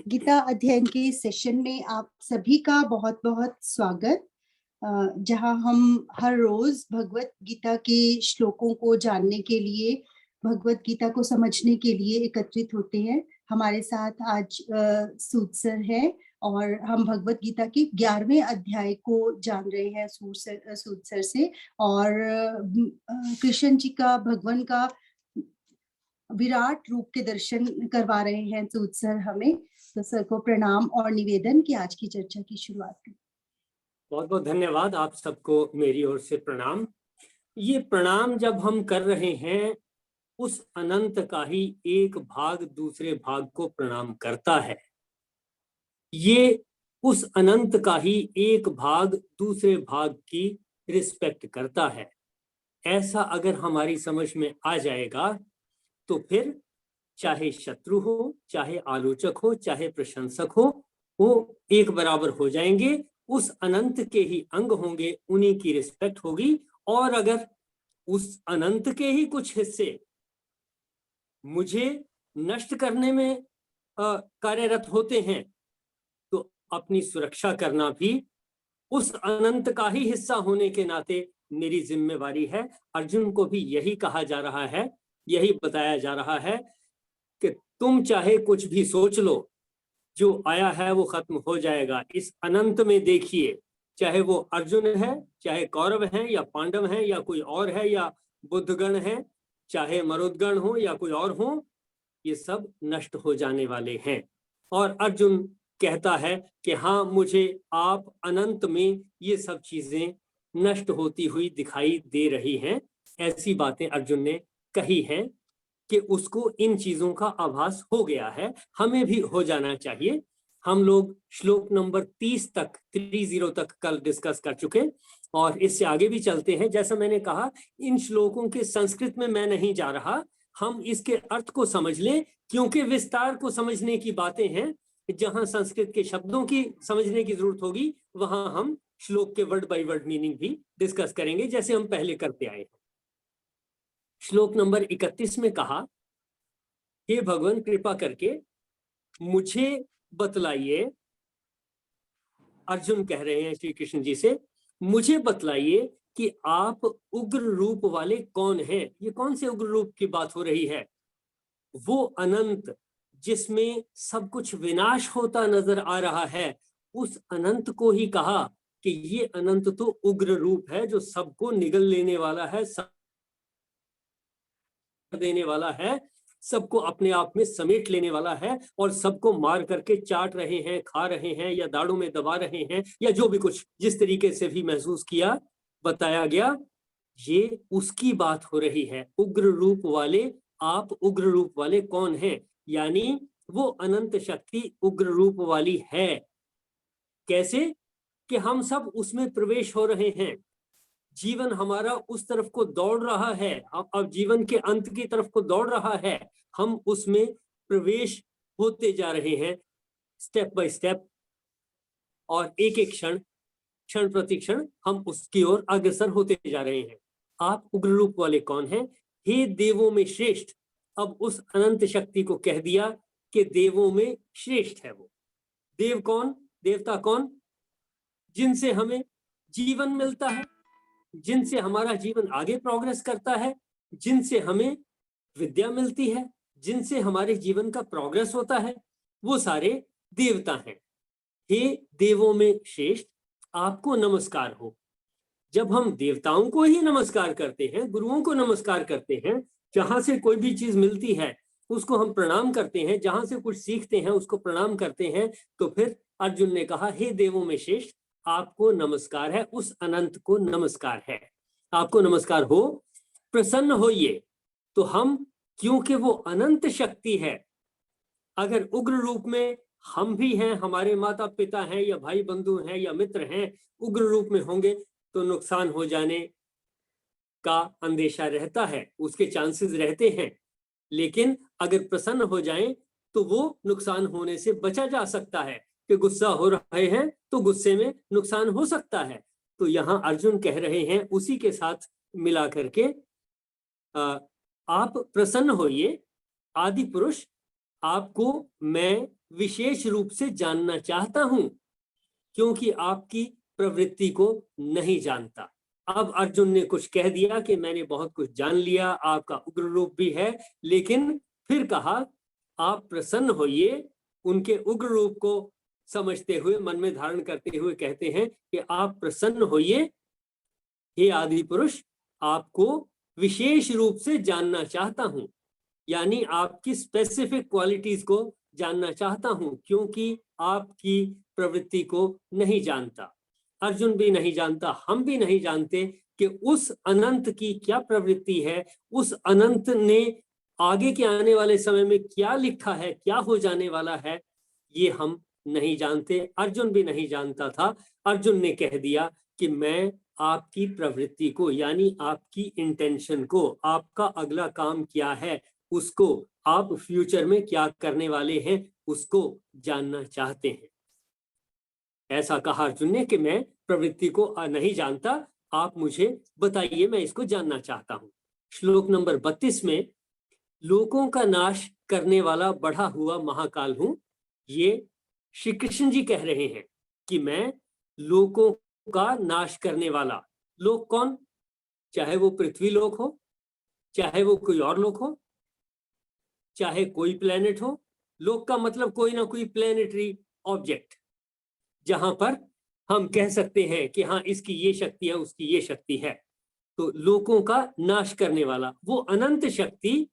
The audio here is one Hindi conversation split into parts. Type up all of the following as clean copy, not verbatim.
गीता अध्ययन के सेशन में आप सभी का बहुत बहुत स्वागत। जहां हम हर रोज भगवत गीता के श्लोकों को जानने के लिए, भगवत गीता को समझने के लिए एकत्रित होते हैं। हमारे साथ आज सूद सर है और हम भगवत गीता के 11वें अध्याय को जान रहे हैं सूद सर से। और कृष्ण जी का, भगवान का विराट रूप के दर्शन करवा रहे हैं सूद सर हमें। तो सर को प्रणाम और निवेदन कि आज की चर्चा की शुरुआत करें। बहुत बहुत धन्यवाद। आप सबको मेरी ओर से प्रणाम। ये प्रणाम जब हम कर रहे हैं, उस अनंत का ही एक भाग दूसरे भाग को प्रणाम करता है। ये उस अनंत का ही एक भाग दूसरे भाग की रिस्पेक्ट करता है। ऐसा अगर हमारी समझ में आ जाएगा तो फिर चाहे शत्रु हो, चाहे आलोचक हो, चाहे प्रशंसक हो, वो एक बराबर हो जाएंगे। उस अनंत के ही अंग होंगे, उन्हीं की रिस्पेक्ट होगी। और अगर उस अनंत के ही कुछ हिस्से मुझे नष्ट करने में कार्यरत होते हैं, तो अपनी सुरक्षा करना भी उस अनंत का ही हिस्सा होने के नाते मेरी जिम्मेवारी है। अर्जुन को भी यही कहा जा रहा है, यही बताया जा रहा है कि तुम चाहे कुछ भी सोच लो, जो आया है वो खत्म हो जाएगा। इस अनंत में देखिए, चाहे वो अर्जुन है, चाहे कौरव हैं या पांडव हैं या कोई और है, या बुद्धगण है, चाहे मरुदगण हो या कोई और हो, ये सब नष्ट हो जाने वाले हैं। और अर्जुन कहता है कि हाँ, मुझे आप अनंत में ये सब चीजें नष्ट होती हुई दिखाई दे रही हैं। ऐसी बातें अर्जुन ने कही हैं कि उसको इन चीजों का आभास हो गया है। हमें भी हो जाना चाहिए। हम लोग श्लोक नंबर 30 तक कल डिस्कस कर चुके और इससे आगे भी चलते हैं। जैसा मैंने कहा, इन श्लोकों के संस्कृत में मैं नहीं जा रहा, हम इसके अर्थ को समझ लें, क्योंकि विस्तार को समझने की बातें हैं। जहां संस्कृत के शब्दों की समझने की जरूरत होगी, वहां हम श्लोक के वर्ड बाय वर्ड मीनिंग भी डिस्कस करेंगे, जैसे हम पहले करते आए हैं। श्लोक नंबर 31 में कहा, हे भगवान कृपा करके मुझे बतलाइए। अर्जुन कह रहे हैं श्री कृष्ण जी से, मुझे बतलाइए कि आप उग्र रूप वाले कौन हैं। ये कौन से उग्र रूप की बात हो रही है? वो अनंत जिसमें सब कुछ विनाश होता नजर आ रहा है, उस अनंत को ही कहा कि ये अनंत तो उग्र रूप है, जो सबको निगल लेने वाला है, सब देने वाला है, सबको अपने आप में समेट लेने वाला है, और सबको मार करके चाट रहे हैं, खा रहे हैं, या दाढ़ों में दबा रहे हैं, या जो भी कुछ जिस तरीके से भी महसूस किया, बताया गया, ये उसकी बात हो रही है। उग्र रूप वाले, आप उग्र रूप वाले कौन हैं? यानी वो अनंत शक्ति उग्र रूप वाली है। कैसे? कि हम सब उसमें प्रवेश हो रहे हैं। जीवन हमारा उस तरफ को दौड़ रहा है, अब जीवन के अंत की तरफ को दौड़ रहा है। हम उसमें प्रवेश होते जा रहे हैं, स्टेप बाय स्टेप, और एक एक क्षण, क्षण प्रति क्षण हम उसकी ओर अग्रसर होते जा रहे हैं। आप उग्र रूप वाले कौन हैं? हे देवों में श्रेष्ठ। अब उस अनंत शक्ति को कह दिया कि देवों में श्रेष्ठ है वो। देव कौन? देवता कौन? जिनसे हमें जीवन मिलता है, जिनसे हमारा जीवन आगे प्रोग्रेस करता है, जिनसे हमें विद्या मिलती है, जिनसे हमारे जीवन का प्रोग्रेस होता है, वो सारे देवता हैं। हे देवों में श्रेष्ठ, आपको नमस्कार हो। जब हम देवताओं को ही नमस्कार करते हैं, गुरुओं को नमस्कार करते हैं, जहां से कोई भी चीज मिलती है उसको हम प्रणाम करते हैं, जहां से कुछ सीखते हैं उसको प्रणाम करते हैं, तो फिर अर्जुन ने कहा, हे देवों में श्रेष्ठ, आपको नमस्कार है, उस अनंत को नमस्कार है, आपको नमस्कार हो, प्रसन्न होइए। तो हम, क्योंकि वो अनंत शक्ति है, अगर उग्र रूप में हम भी हैं, हमारे माता पिता हैं, या भाई बंधु हैं, या मित्र हैं, उग्र रूप में होंगे तो नुकसान हो जाने का अंदेशा रहता है, उसके चांसेस रहते हैं। लेकिन अगर प्रसन्न हो जाएं तो वो नुकसान होने से बचा जा सकता है, कि गुस्सा हो रहे हैं तो गुस्से में नुकसान हो सकता है। तो यहां अर्जुन कह रहे हैं, उसी के साथ मिला करके, आप प्रसन्न होइए, आदि पुरुष, आपको मैं विशेष रूप से जानना चाहता हूं, क्योंकि आपकी प्रवृत्ति को नहीं जानता। अब अर्जुन ने कुछ कह दिया कि मैंने बहुत कुछ जान लिया, आपका उग्र रूप भी है, लेकिन फिर कहा आप प्रसन्न होइए। उनके उग्र रूप को समझते हुए, मन में धारण करते हुए कहते हैं कि आप प्रसन्न होइए हे आदि पुरुष, आपको विशेष रूप से जानना चाहता हूं, यानी आपकी स्पेसिफिक क्वालिटीज को जानना चाहता हूं, क्योंकि आपकी प्रवृत्ति को नहीं जानता। अर्जुन भी नहीं जानता, हम भी नहीं जानते कि उस अनंत की क्या प्रवृत्ति है, उस अनंत ने आगे के आने वाले समय में क्या लिखा है, क्या हो जाने वाला है, ये हम नहीं जानते। अर्जुन भी नहीं जानता था। अर्जुन ने कह दिया कि मैं आपकी प्रवृत्ति को, यानी आपकी इंटेंशन को, आपका अगला काम क्या है, उसको, आप फ्यूचर में क्या करने वाले हैं, उसको जानना चाहते हैं। ऐसा कहा अर्जुन ने कि मैं प्रवृत्ति को नहीं जानता, आप मुझे बताइए, मैं इसको जानना चाहता हूं। श्लोक नंबर 32 में लोकों का नाश करने वाला बढ़ा हुआ महाकाल हूं, ये श्री कृष्ण जी कह रहे हैं कि मैं लोकों का नाश करने वाला। लोक कौन? चाहे वो पृथ्वी लोक हो, चाहे वो कोई और लोक हो, चाहे कोई प्लेनेट हो। लोक का मतलब कोई ना कोई प्लेनेटरी ऑब्जेक्ट, जहां पर हम कह सकते हैं कि हाँ इसकी ये शक्ति है, उसकी ये शक्ति है। तो लोकों का नाश करने वाला, वो अनंत शक्ति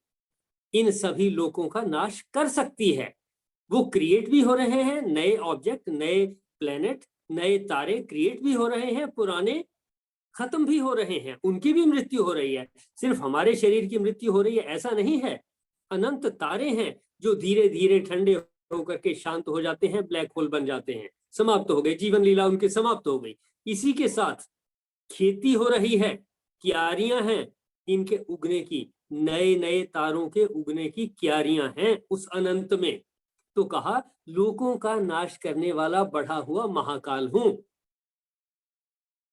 इन सभी लोकों का नाश कर सकती है। वो क्रिएट भी हो रहे हैं, नए ऑब्जेक्ट, नए प्लेनेट, नए तारे क्रिएट भी हो रहे हैं, पुराने खत्म भी हो रहे हैं, उनकी भी मृत्यु हो रही है। सिर्फ हमारे शरीर की मृत्यु हो रही है ऐसा नहीं है। अनंत तारे हैं जो धीरे धीरे ठंडे होकर के शांत हो जाते हैं, ब्लैक होल बन जाते हैं, समाप्त हो गए, जीवन लीला उनकी समाप्त हो गई। इसी के साथ खेती हो रही है, क्यारियां हैं इनके उगने की, नए नए तारों के उगने की क्यारियां हैं उस अनंत में। तो कहा लोकों का नाश करने वाला बढ़ा हुआ महाकाल हूं।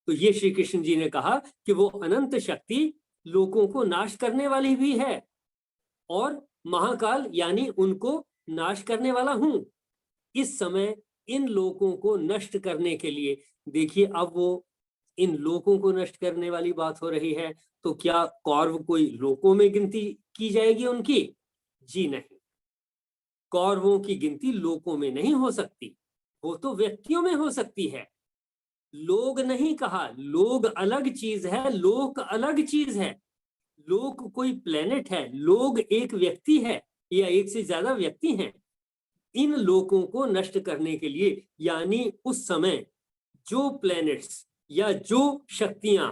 तो ये श्री कृष्ण जी ने कहा कि वो अनंत शक्ति लोकों को नाश करने वाली भी है, और महाकाल यानी उनको नाश करने वाला हूं। इस समय इन लोकों को नष्ट करने के लिए, देखिए अब वो इन लोकों को नष्ट करने वाली बात हो रही है, तो क्या कौरव कोई लोकों में गिनती की जाएगी उनकी? जी नहीं, कौरवों की गिनती लोकों में नहीं हो सकती, वो तो व्यक्तियों में हो सकती है। लोग नहीं कहा, लोग अलग चीज है, लोक अलग चीज है। लोक कोई प्लेनेट है, लोग एक व्यक्ति है या एक से ज्यादा व्यक्ति हैं। इन लोकों को नष्ट करने के लिए, यानी उस समय जो प्लैनेट्स या जो शक्तियां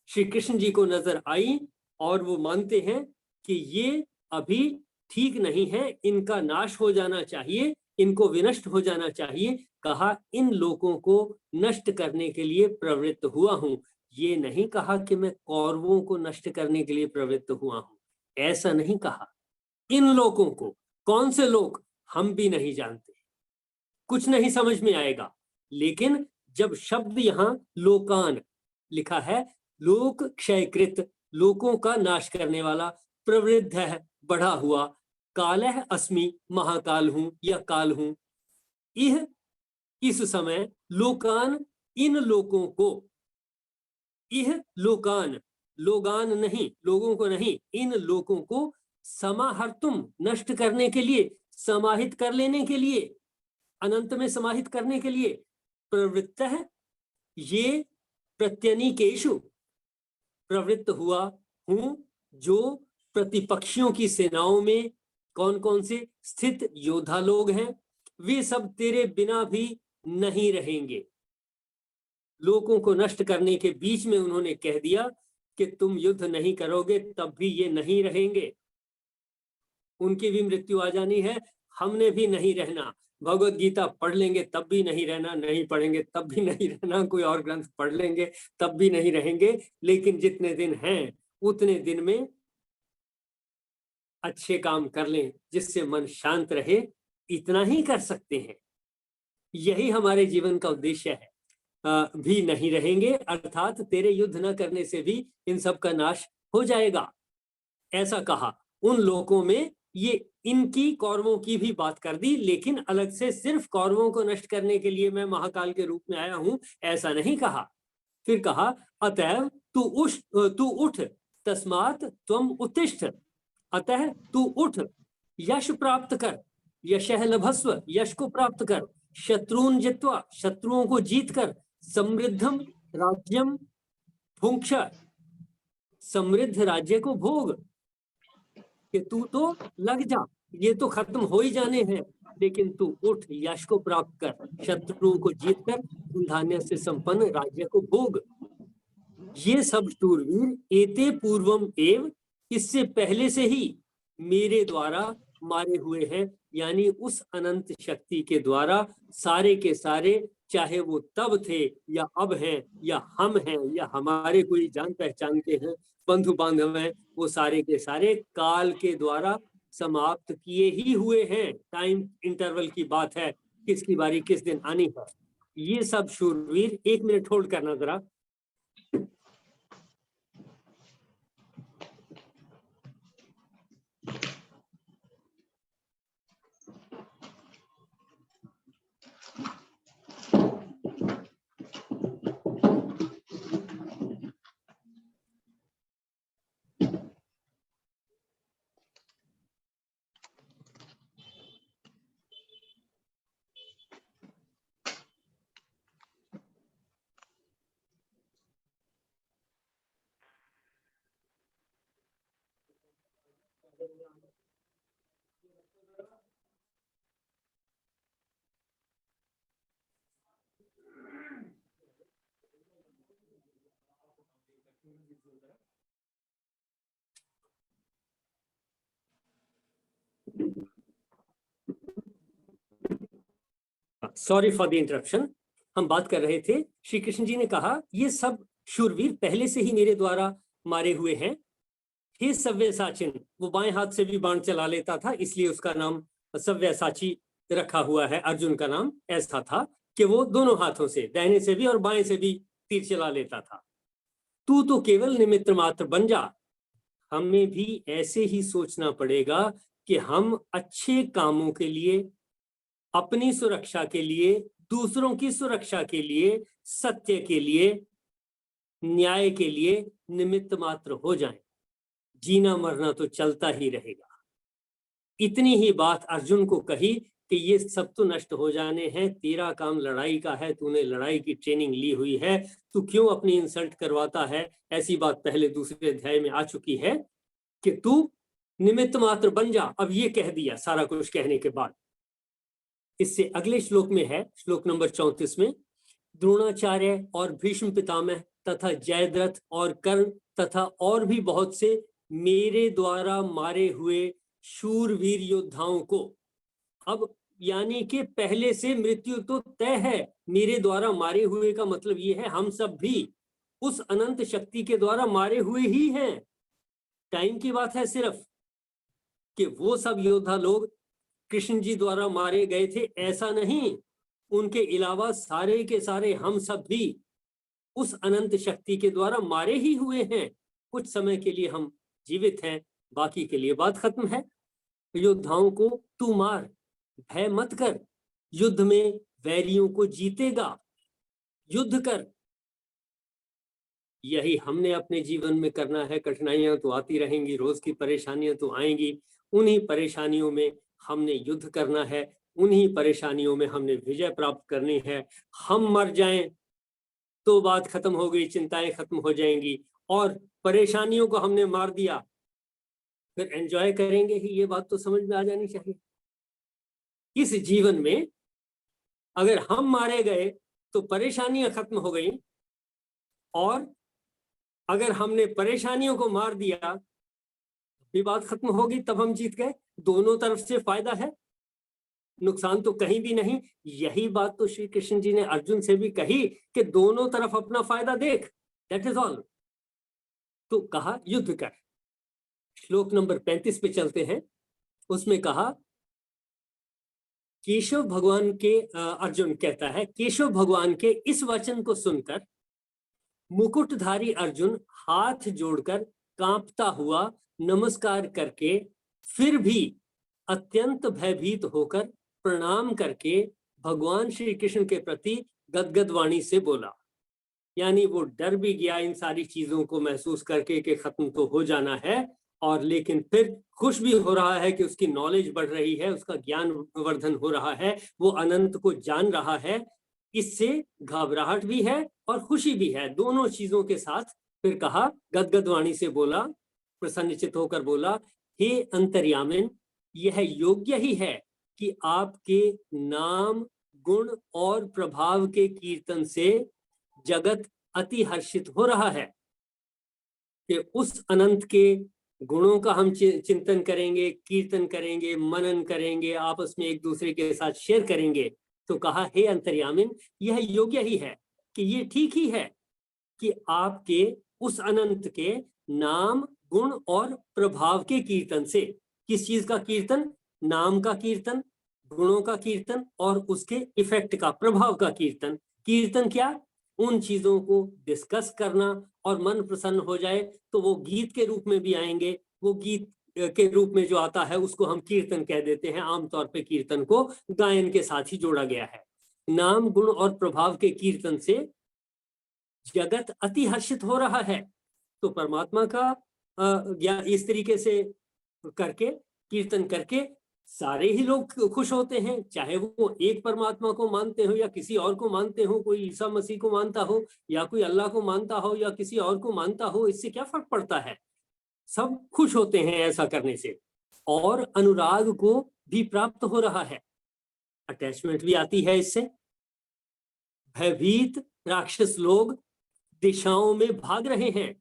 श्री कृष्ण जी को नजर आई और वो मानते हैं कि ये अभी ठीक नहीं है, इनका नाश हो जाना चाहिए, इनको विनष्ट हो जाना चाहिए, कहा इन लोगों को नष्ट करने के लिए प्रवृत्त हुआ हूं। ये नहीं कहा कि मैं कौरवों को नष्ट करने के लिए प्रवृत्त हुआ हूं, ऐसा नहीं कहा। इन लोगों को, कौन से लोग हम भी नहीं जानते, कुछ नहीं समझ में आएगा, लेकिन जब शब्द यहां लोकान लिखा है, लोक क्षयकृत, लोकों का नाश करने वाला, प्रवृद्ध है बढ़ा हुआ, कालह अस्मि, महाकाल हूं या काल हूं, यह इस समय लोकान, इन लोगों को, यह लोकान, लोगान नहीं, लोगों को नहीं, इन लोगों को समाहर्तुम, नष्ट करने के लिए, समाहित कर लेने के लिए, अनंत में समाहित करने के लिए प्रवृत्त है। ये प्रत्यनीकेषु, प्रवृत्त हुआ हूं, जो प्रतिपक्षियों की सेनाओं में कौन कौन से स्थित योद्धा लोग हैं, वे सब तेरे बिना भी नहीं रहेंगे। लोगों को नष्ट करने के बीच में उन्होंने कह दिया कि तुम युद्ध नहीं करोगे तब भी ये नहीं रहेंगे, उनकी भी मृत्यु आ जानी है, हमने भी नहीं रहना, भगवत गीता पढ़ लेंगे तब भी नहीं रहना, नहीं पढ़ेंगे तब भी नहीं रहना, कोई और ग्रंथ पढ़ लेंगे तब भी नहीं रहेंगे, लेकिन जितने दिन हैं उतने दिन में अच्छे काम कर लें जिससे मन शांत रहे, इतना ही कर सकते हैं। यही हमारे जीवन का उद्देश्य है। भी नहीं रहेंगे अर्थात तेरे युद्ध न करने से भी इन सब का नाश हो जाएगा, ऐसा कहा। उन लोगों में ये इनकी कौरवों की भी बात कर दी, लेकिन अलग से सिर्फ कौरवों को नष्ट करने के लिए मैं महाकाल के रूप में आया हूं, ऐसा नहीं कहा। फिर कहा अतएव तू उठ, तस्मात् त्वम उत्तिष्ठ, अतः तू उठ, यश प्राप्त कर, यशः लभस्व, यश को प्राप्त कर, शत्रुन जित्वा, शत्रुओं को जीत कर, समृद्धम राज्यम भुंक्ष, समृद्ध राज्य को भोग। कि तू तो लग जा, ये तो खत्म हो ही जाने हैं, लेकिन तू उठ, यश को प्राप्त कर, शत्रुओं को जीत कर धान्य से संपन्न राज्य को भोग। ये सब शूरवीर एते पूर्वम एव, इससे पहले से ही मेरे द्वारा मारे हुए हैं, यानी उस अनंत शक्ति के द्वारा सारे के सारे, चाहे वो तब थे या अब हैं या हम हैं या हमारे कोई जान पहचान के हैं, बंधु बांधव हैं, वो सारे के सारे काल के द्वारा समाप्त किए ही हुए हैं। टाइम इंटरवल की बात है, किसकी बारी किस दिन आनी है। ये सब शूरवीर, 1 मिनट होल्ड करना जरा। Sorry for the interruption. हम बात कर रहे थे, श्री कृष्ण जी ने कहा ये सब शूरवीर पहले से ही मेरे द्वारा मारे हुए हैं। हे सव्यसाचिन, वो बाएं हाथ से भी बाण चला लेता था, इसलिए उसका नाम सव्यसाची रखा हुआ है। अर्जुन का नाम ऐसा था कि वो दोनों हाथों से, दाहिने से भी और बाएं से भी तीर चला लेता था। तू तो केवल निमित्त मात्र बन जा। हमें भी ऐसे ही सोचना पड़ेगा कि हम अच्छे कामों के लिए, अपनी सुरक्षा के लिए, दूसरों की सुरक्षा के लिए, सत्य के लिए, न्याय के लिए निमित्त मात्र हो जाएं। जीना मरना तो चलता ही रहेगा। इतनी ही बात अर्जुन को कही कि ये सब तो नष्ट हो जाने हैं, तेरा काम लड़ाई का है, तूने लड़ाई की ट्रेनिंग ली हुई है, तू क्यों अपनी इंसल्ट करवाता है। ऐसी बात पहले दूसरे अध्याय में आ चुकी है कि तू निमित्त मात्र बन जा। अब ये कह दिया सारा कुछ कहने के बाद। इससे अगले श्लोक में है, श्लोक नंबर 34 में, द्रोणाचार्य और भीष्म पितामह तथा जयद्रथ और कर्ण तथा और भी बहुत से मेरे द्वारा मारे हुए शूरवीर योद्धाओं को, अब यानी कि पहले से मृत्यु तो तय है, मेरे द्वारा मारे हुए का मतलब ये है हम सब भी उस अनंत शक्ति के द्वारा मारे हुए ही हैं। टाइम की बात है सिर्फ कि वो सब योद्धा लोग कृष्ण जी द्वारा मारे गए थे, ऐसा नहीं। उनके अलावा सारे के सारे हम सब भी उस अनंत शक्ति के द्वारा मारे ही हुए हैं। कुछ समय के लिए हम जीवित हैं, बाकी के लिए बात खत्म है। योद्धाओं को तू मार, भय मत कर, युद्ध में वैरियों को जीतेगा, युद्ध कर। यही हमने अपने जीवन में करना है। कठिनाइयां तो आती रहेंगी, रोज की परेशानियां तो आएंगी, उन्हीं परेशानियों में हमने युद्ध करना है, उन्हीं परेशानियों में हमने विजय प्राप्त करनी है। हम मर जाएं तो बात खत्म हो गई, चिंताएं खत्म हो जाएंगी, और परेशानियों को हमने मार दिया फिर एंजॉय करेंगे ही। ये बात तो समझ में आ जानी चाहिए। इस जीवन में अगर हम मारे गए तो परेशानियां खत्म हो गई, और अगर हमने परेशानियों को मार दिया भी बात खत्म होगी, तब हम जीत गए। दोनों तरफ से फायदा है, नुकसान तो कहीं भी नहीं। यही बात तो श्री कृष्ण जी ने अर्जुन से भी कही कि दोनों तरफ अपना फायदा देख, दैट इज ऑल। तो कहा युद्ध कर। श्लोक नंबर 35 पे चलते हैं। उसमें कहा केशव भगवान के, अर्जुन कहता है, केशव भगवान के इस वचन को सुनकर मुकुटधारी अर्जुन हाथ जोड़कर कांपता हुआ नमस्कार करके फिर भी अत्यंत भयभीत होकर प्रणाम करके भगवान श्री कृष्ण के प्रति गदगद वाणी से बोला। यानी वो डर भी गया इन सारी चीजों को महसूस करके कि खत्म तो हो जाना है, और लेकिन फिर खुश भी हो रहा है कि उसकी नॉलेज बढ़ रही है, उसका ज्ञान वर्धन हो रहा है, वो अनंत को जान रहा है। इससे घबराहट भी है और खुशी भी है, दोनों चीजों के साथ। फिर कहा, गदगद वाणी से बोला, प्रसन्नचित होकर बोला, हे अंतर्यामिन, यह योग्य ही है कि आपके नाम, गुण और प्रभाव के कीर्तन से जगत अति हर्षित हो रहा है। कि उस अनंत के गुणों का हम चिंतन करेंगे, कीर्तन करेंगे, मनन करेंगे, आपस में एक दूसरे के साथ शेयर करेंगे। तो कहा, हे अंतर्यामिन, यह योग्य ही है, कि ये ठीक ही है कि आपके उस अनंत के नाम, गुण और प्रभाव के कीर्तन से। किस चीज का कीर्तन? नाम का कीर्तन, गुणों का कीर्तन और उसके इफेक्ट का, प्रभाव का कीर्तन। कीर्तन क्या? उन चीजों को डिस्कस करना, और मन प्रसन्न हो जाए तो वो गीत के रूप में भी आएंगे। वो गीत के रूप में जो आता है उसको हम कीर्तन कह देते हैं। आमतौर पे कीर्तन को गायन के साथ ही जोड़ा गया है। नाम, गुण और प्रभाव के कीर्तन से जगत अति हर्षित हो रहा है। तो परमात्मा का ज्ञान इस तरीके से करके, कीर्तन करके सारे ही लोग खुश होते हैं, चाहे वो एक परमात्मा को मानते हो या किसी और को मानते हो, कोई ईसा मसीह को मानता हो या कोई अल्लाह को मानता हो या किसी और को मानता हो, इससे क्या फर्क पड़ता है? सब खुश होते हैं ऐसा करने से, और अनुराग को भी प्राप्त हो रहा है, अटैचमेंट भी आती है इससे। भयभीत राक्षस लोग दिशाओं में भाग रहे हैं,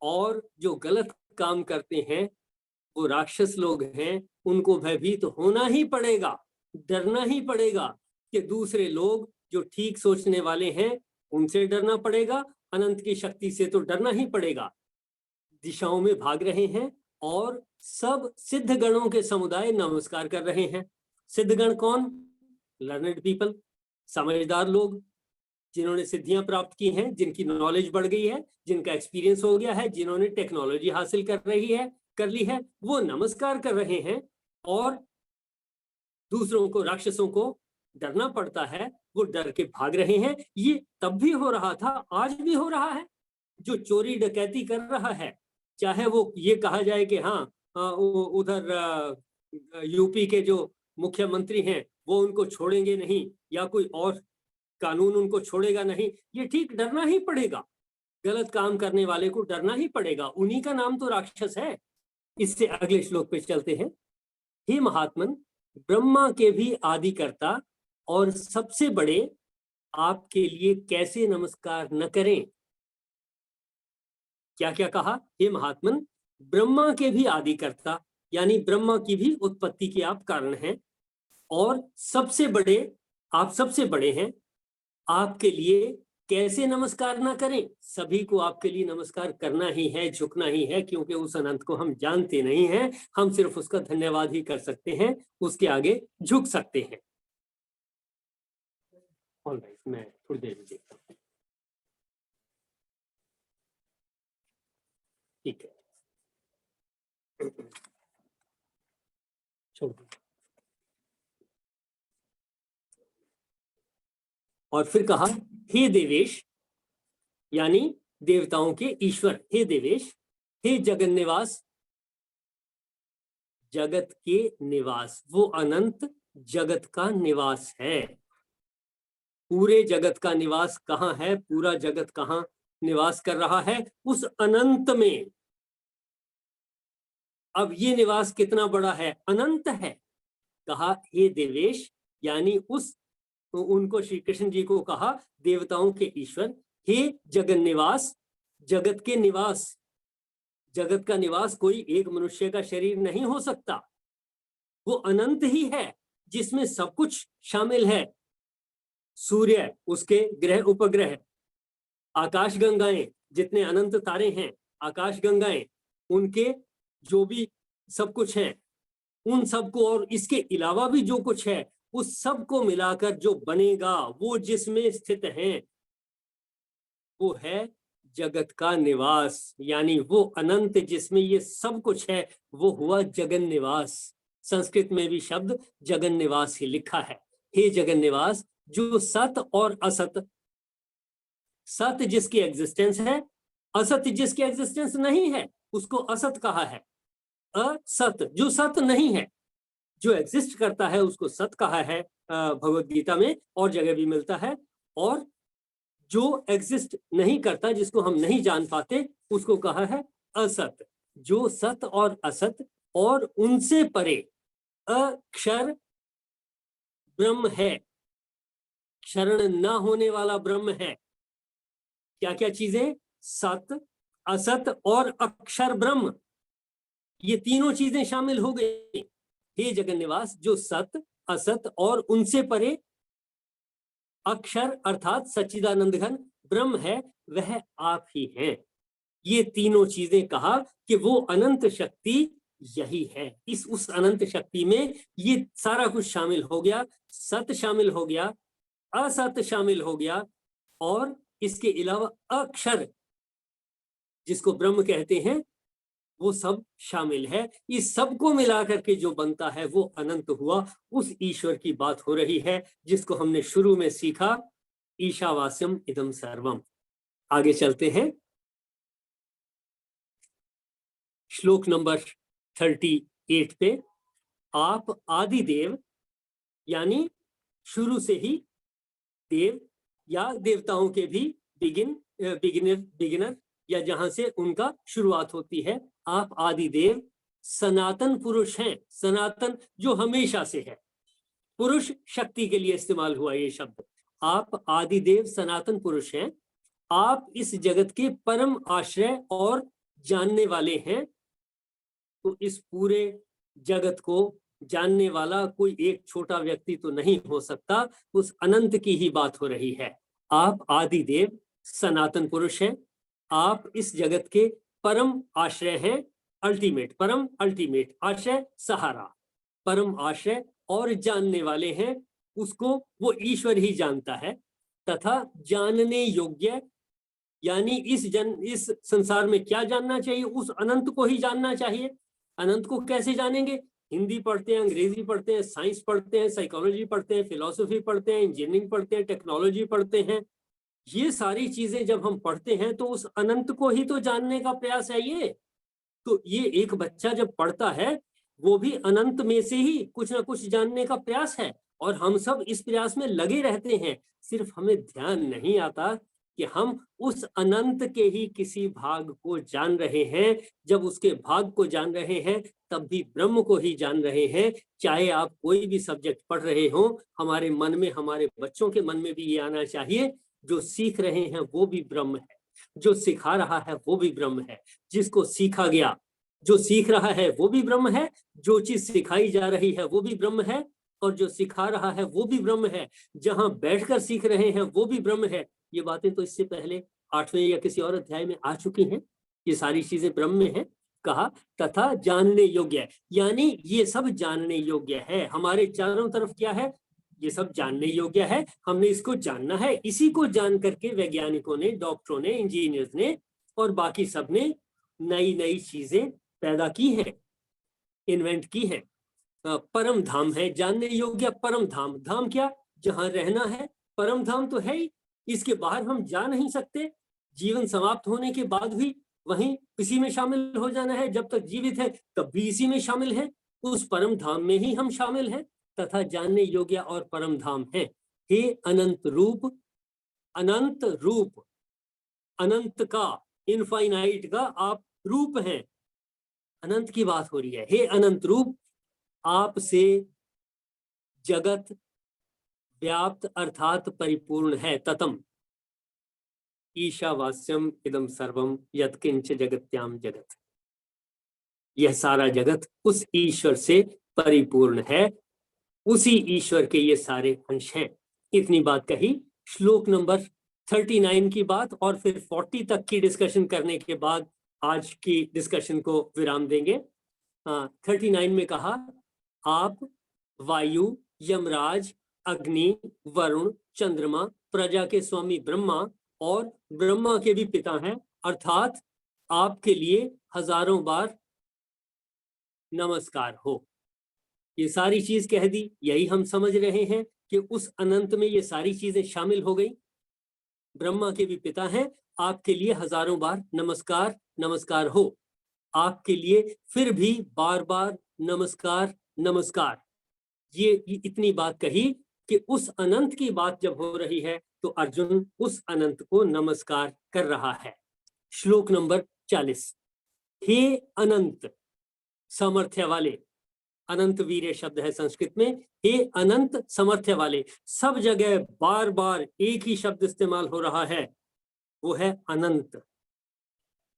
और जो गलत काम करते हैं वो राक्षस लोग हैं, उनको भयभीत होना ही पड़ेगा, डरना ही पड़ेगा। कि दूसरे लोग जो ठीक सोचने वाले हैं उनसे डरना पड़ेगा, अनंत की शक्ति से तो डरना ही पड़ेगा। दिशाओं में भाग रहे हैं, और सब सिद्ध गणों के समुदाय नमस्कार कर रहे हैं। सिद्ध गण कौन? लर्नेड पीपल, समझदार लोग, जिन्होंने सिद्धियां प्राप्त की हैं, जिनकी नॉलेज बढ़ गई है, जिनका एक्सपीरियंस हो गया है, जिन्होंने टेक्नोलॉजी हासिल कर ली है, वो नमस्कार कर रहे हैं। और दूसरों को, राक्षसों को डरना पड़ता है, वो डर के भाग रहे हैं। ये तब भी हो रहा था, आज भी हो रहा है। जो चोरी डकैती कर रहा है, चाहे वो ये कहा जाए कि हाँ उधर यूपी के जो मुख्यमंत्री हैं वो उनको छोड़ेंगे नहीं, या कोई और कानून उनको छोड़ेगा नहीं, ये ठीक, डरना ही पड़ेगा। गलत काम करने वाले को डरना ही पड़ेगा, उन्हीं का नाम तो राक्षस है। इससे अगले श्लोक पे चलते हैं। हे महात्मन, ब्रह्मा के भी आदिकर्ता और सबसे बड़े आपके लिए कैसे नमस्कार न करें। क्या क्या कहा? हे महात्मन, ब्रह्मा के भी आदिकर्ता, यानी ब्रह्मा की भी उत्पत्ति के आप कारण हैं, और सबसे बड़े, आप सबसे बड़े हैं, आपके लिए कैसे नमस्कार ना करें। सभी को आपके लिए नमस्कार करना ही है, झुकना ही है, क्योंकि उस अनंत को हम जानते नहीं हैं, हम सिर्फ उसका धन्यवाद ही कर सकते हैं, उसके आगे झुक सकते हैं। ऑलराइट, मैं थोड़ी देर में देखता हूँ। ठीक है, छोड़। और फिर कहा, हे देवेश, यानी देवताओं के ईश्वर, हे देवेश, हे जगन निवास, जगत के निवास, वो अनंत जगत का निवास है। पूरे जगत का निवास कहाँ है? पूरा जगत कहाँ निवास कर रहा है? उस अनंत में। अब ये निवास कितना बड़ा है? अनंत है। कहा, हे देवेश, यानी उस, तो उनको श्री कृष्ण जी को कहा, देवताओं के ईश्वर, हे जगन निवास, जगत के निवास। जगत का निवास कोई एक मनुष्य का शरीर नहीं हो सकता, वो अनंत ही है, जिसमें सब कुछ शामिल है। सूर्य, उसके ग्रह उपग्रह, आकाश गंगाएं, जितने अनंत तारे हैं, आकाश गंगाएं, उनके जो भी सब कुछ है, उन सबको, और इसके अलावा भी जो कुछ है, उस सब को मिलाकर जो बनेगा, वो जिसमें स्थित है, वो है जगत का निवास, यानी वो अनंत जिसमें ये सब कुछ है, वो हुआ जगन निवास। संस्कृत में भी शब्द जगन निवास ही लिखा है। हे जगन निवास, जो सत और असत, सत जिसकी एग्जिस्टेंस है, असत जिसकी एग्जिस्टेंस नहीं है, उसको असत कहा है। असत, जो सत नहीं है, जो एग्जिस्ट करता है, उसको सत कहा है भगवत गीता में, और जगह भी मिलता है। और जो एग्जिस्ट नहीं करता, जिसको हम नहीं जान पाते, उसको कहा है असत। जो सत और असत और उनसे परे अक्षर ब्रह्म है, क्षरण न होने वाला ब्रह्म है। क्या क्या चीजें? सत, असत और अक्षर ब्रह्म, ये तीनों चीजें शामिल हो गई। हे जगन निवास, जो सत, असत और उनसे परे अक्षर अर्थात सच्चिदानंद घन ब्रह्म है, वह आप ही हैं। ये तीनों चीजें कहा कि वो अनंत शक्ति यही है। उस अनंत शक्ति में ये सारा कुछ शामिल हो गया। सत शामिल हो गया, असत शामिल हो गया, और इसके अलावा अक्षर जिसको ब्रह्म कहते हैं, वो सब शामिल है। इस सब को मिलाकर के जो बनता है वो अनंत हुआ। उस ईश्वर की बात हो रही है जिसको हमने शुरू में सीखा, ईशावास्यम इदम सर्वम। आगे चलते हैं, श्लोक नंबर 38 पे। आप आदि देव, यानी शुरू से ही देव या देवताओं के भी बिगिनर या जहां से उनका शुरुआत होती है, आप आदि देव सनातन पुरुष हैं। सनातन जो हमेशा से है, पुरुष शक्ति के लिए इस्तेमाल हुआ ये शब्द। आप आदि देव सनातन पुरुष हैं, आप इस जगत के परम आश्रय और जानने वाले हैं। तो इस पूरे जगत को जानने वाला कोई एक छोटा व्यक्ति तो नहीं हो सकता, उस अनंत की ही बात हो रही है। आप आदि देव सनातन पुरुष हैं, आप इस जगत के परम आश्रय हैं। अल्टीमेट, परम अल्टीमेट आश्रय, सहारा, परम आश्रय और जानने वाले हैं। उसको वो ईश्वर ही जानता है। तथा जानने योग्य, यानी इस संसार में क्या जानना चाहिए, उस अनंत को ही जानना चाहिए। अनंत को कैसे जानेंगे? हिंदी पढ़ते हैं, अंग्रेजी पढ़ते हैं, साइंस पढ़ते हैं, साइकोलॉजी पढ़ते हैं, फिलॉसफी पढ़ते हैं, इंजीनियरिंग पढ़ते हैं, टेक्नोलॉजी पढ़ते हैं। ये सारी चीजें जब हम पढ़ते हैं तो उस अनंत को ही तो जानने का प्रयास है ये। तो ये एक बच्चा जब पढ़ता है, वो भी अनंत में से ही कुछ ना कुछ जानने का प्रयास है, और हम सब इस प्रयास में लगे रहते हैं। सिर्फ हमें ध्यान नहीं आता कि हम उस अनंत के ही किसी भाग को जान रहे हैं। जब उसके भाग को जान रहे हैं, तब भी ब्रह्म को ही जान रहे हैं। चाहे आप कोई भी सब्जेक्ट पढ़ रहे हो, हमारे मन में, हमारे बच्चों के मन में भी ये आना चाहिए, जो सीख रहे हैं वो भी ब्रह्म है, जो सिखा रहा है वो भी ब्रह्म है, जिसको सीखा गया, जो सीख रहा है वो भी ब्रह्म है, जो चीज सिखाई जा रही है वो भी ब्रह्म है, और जो सिखा रहा है वो भी ब्रह्म है, जहां बैठकर सीख रहे हैं वो भी ब्रह्म है। ये बातें तो इससे पहले 8वें या किसी और अध्याय में आ चुकी हैं। ये सारी चीजें ब्रह्म में है। कहा तथा जानने योग्य है, यानी ये सब जानने योग्य है। हमारे चारों तरफ क्या है? ये सब जानने योग्य है, हमने इसको जानना है। इसी को जान करके वैज्ञानिकों ने, डॉक्टरों ने, इंजीनियर्स ने और बाकी सब ने नई नई चीजें पैदा की हैं, इन्वेंट की हैं। परम धाम है जानने योग्य। परम धाम, धाम क्या? जहां रहना है। परम धाम तो है ही, इसके बाहर हम जा नहीं सकते। जीवन समाप्त होने के बाद भी वहीं इसी में शामिल हो जाना है। जब तक जीवित है तब भी इसी में शामिल है, उस परम धाम में ही हम शामिल हैं। तथा जानने योग्य और परम धाम है। हे अनंत रूप, अनंत रूप, अनंत का, इनफाइनाइट का आप रूप हैं। अनंत की बात हो रही है। हे अनंत रूप, आपसे जगत व्याप्त अर्थात परिपूर्ण है। ततम ईशावास्यम इदम सर्वम यत्किंच जगत्याम जगत। यह सारा जगत उस ईश्वर से परिपूर्ण है, उसी ईश्वर के ये सारे अंश हैं। इतनी बात कही। श्लोक नंबर 39 की बात और फिर 40 तक की डिस्कशन करने के बाद आज की डिस्कशन को विराम देंगे। 39 में कहा, आप वायु, यमराज, अग्नि, वरुण, चंद्रमा, प्रजा के स्वामी ब्रह्मा और ब्रह्मा के भी पिता हैं, अर्थात आपके लिए हजारों बार नमस्कार हो। ये सारी चीज कह दी, यही हम समझ रहे हैं कि उस अनंत में ये सारी चीजें शामिल हो गई। ब्रह्मा के भी पिता हैं, आपके लिए हजारों बार नमस्कार नमस्कार हो, आपके लिए फिर भी बार बार नमस्कार नमस्कार। ये इतनी बात कही कि उस अनंत की बात जब हो रही है तो अर्जुन उस अनंत को नमस्कार कर रहा है। श्लोक नंबर 40। हे अनंत सामर्थ्य वाले, अनंत वीर्य शब्द है संस्कृत में, हे अनंत सामर्थ्य वाले, सब जगह बार बार एक ही शब्द इस्तेमाल हो रहा है, वो है अनंत।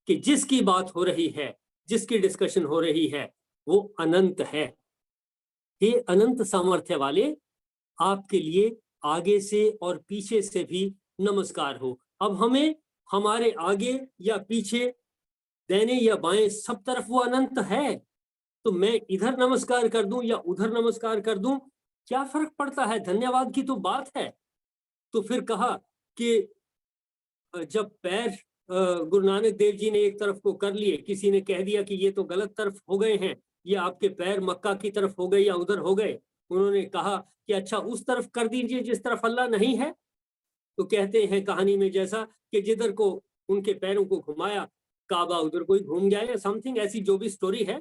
कि जिसकी बात हो रही है, जिसकी डिस्कशन हो रही है, वो अनंत है। हे अनंत सामर्थ्य वाले, आपके लिए आगे से और पीछे से भी नमस्कार हो। अब हमें हमारे आगे या पीछे, दाहिने या बाएं, सब तरफ वो अनंत है, तो मैं इधर नमस्कार कर दूं या उधर नमस्कार कर दूं, क्या फर्क पड़ता है? धन्यवाद की तो बात है। तो फिर कहा कि जब पैर गुरु नानक देव जी ने एक तरफ को कर लिए, किसी ने कह दिया कि ये तो गलत तरफ हो गए हैं, ये आपके पैर मक्का की तरफ हो गए या उधर हो गए, उन्होंने कहा कि अच्छा उस तरफ कर दीजिए जिस तरफ अल्लाह नहीं है। तो कहते हैं कहानी में जैसा कि जिधर को उनके पैरों को घुमाया, काबा उधर कोई घूम गया या समथिंग, ऐसी जो भी स्टोरी है,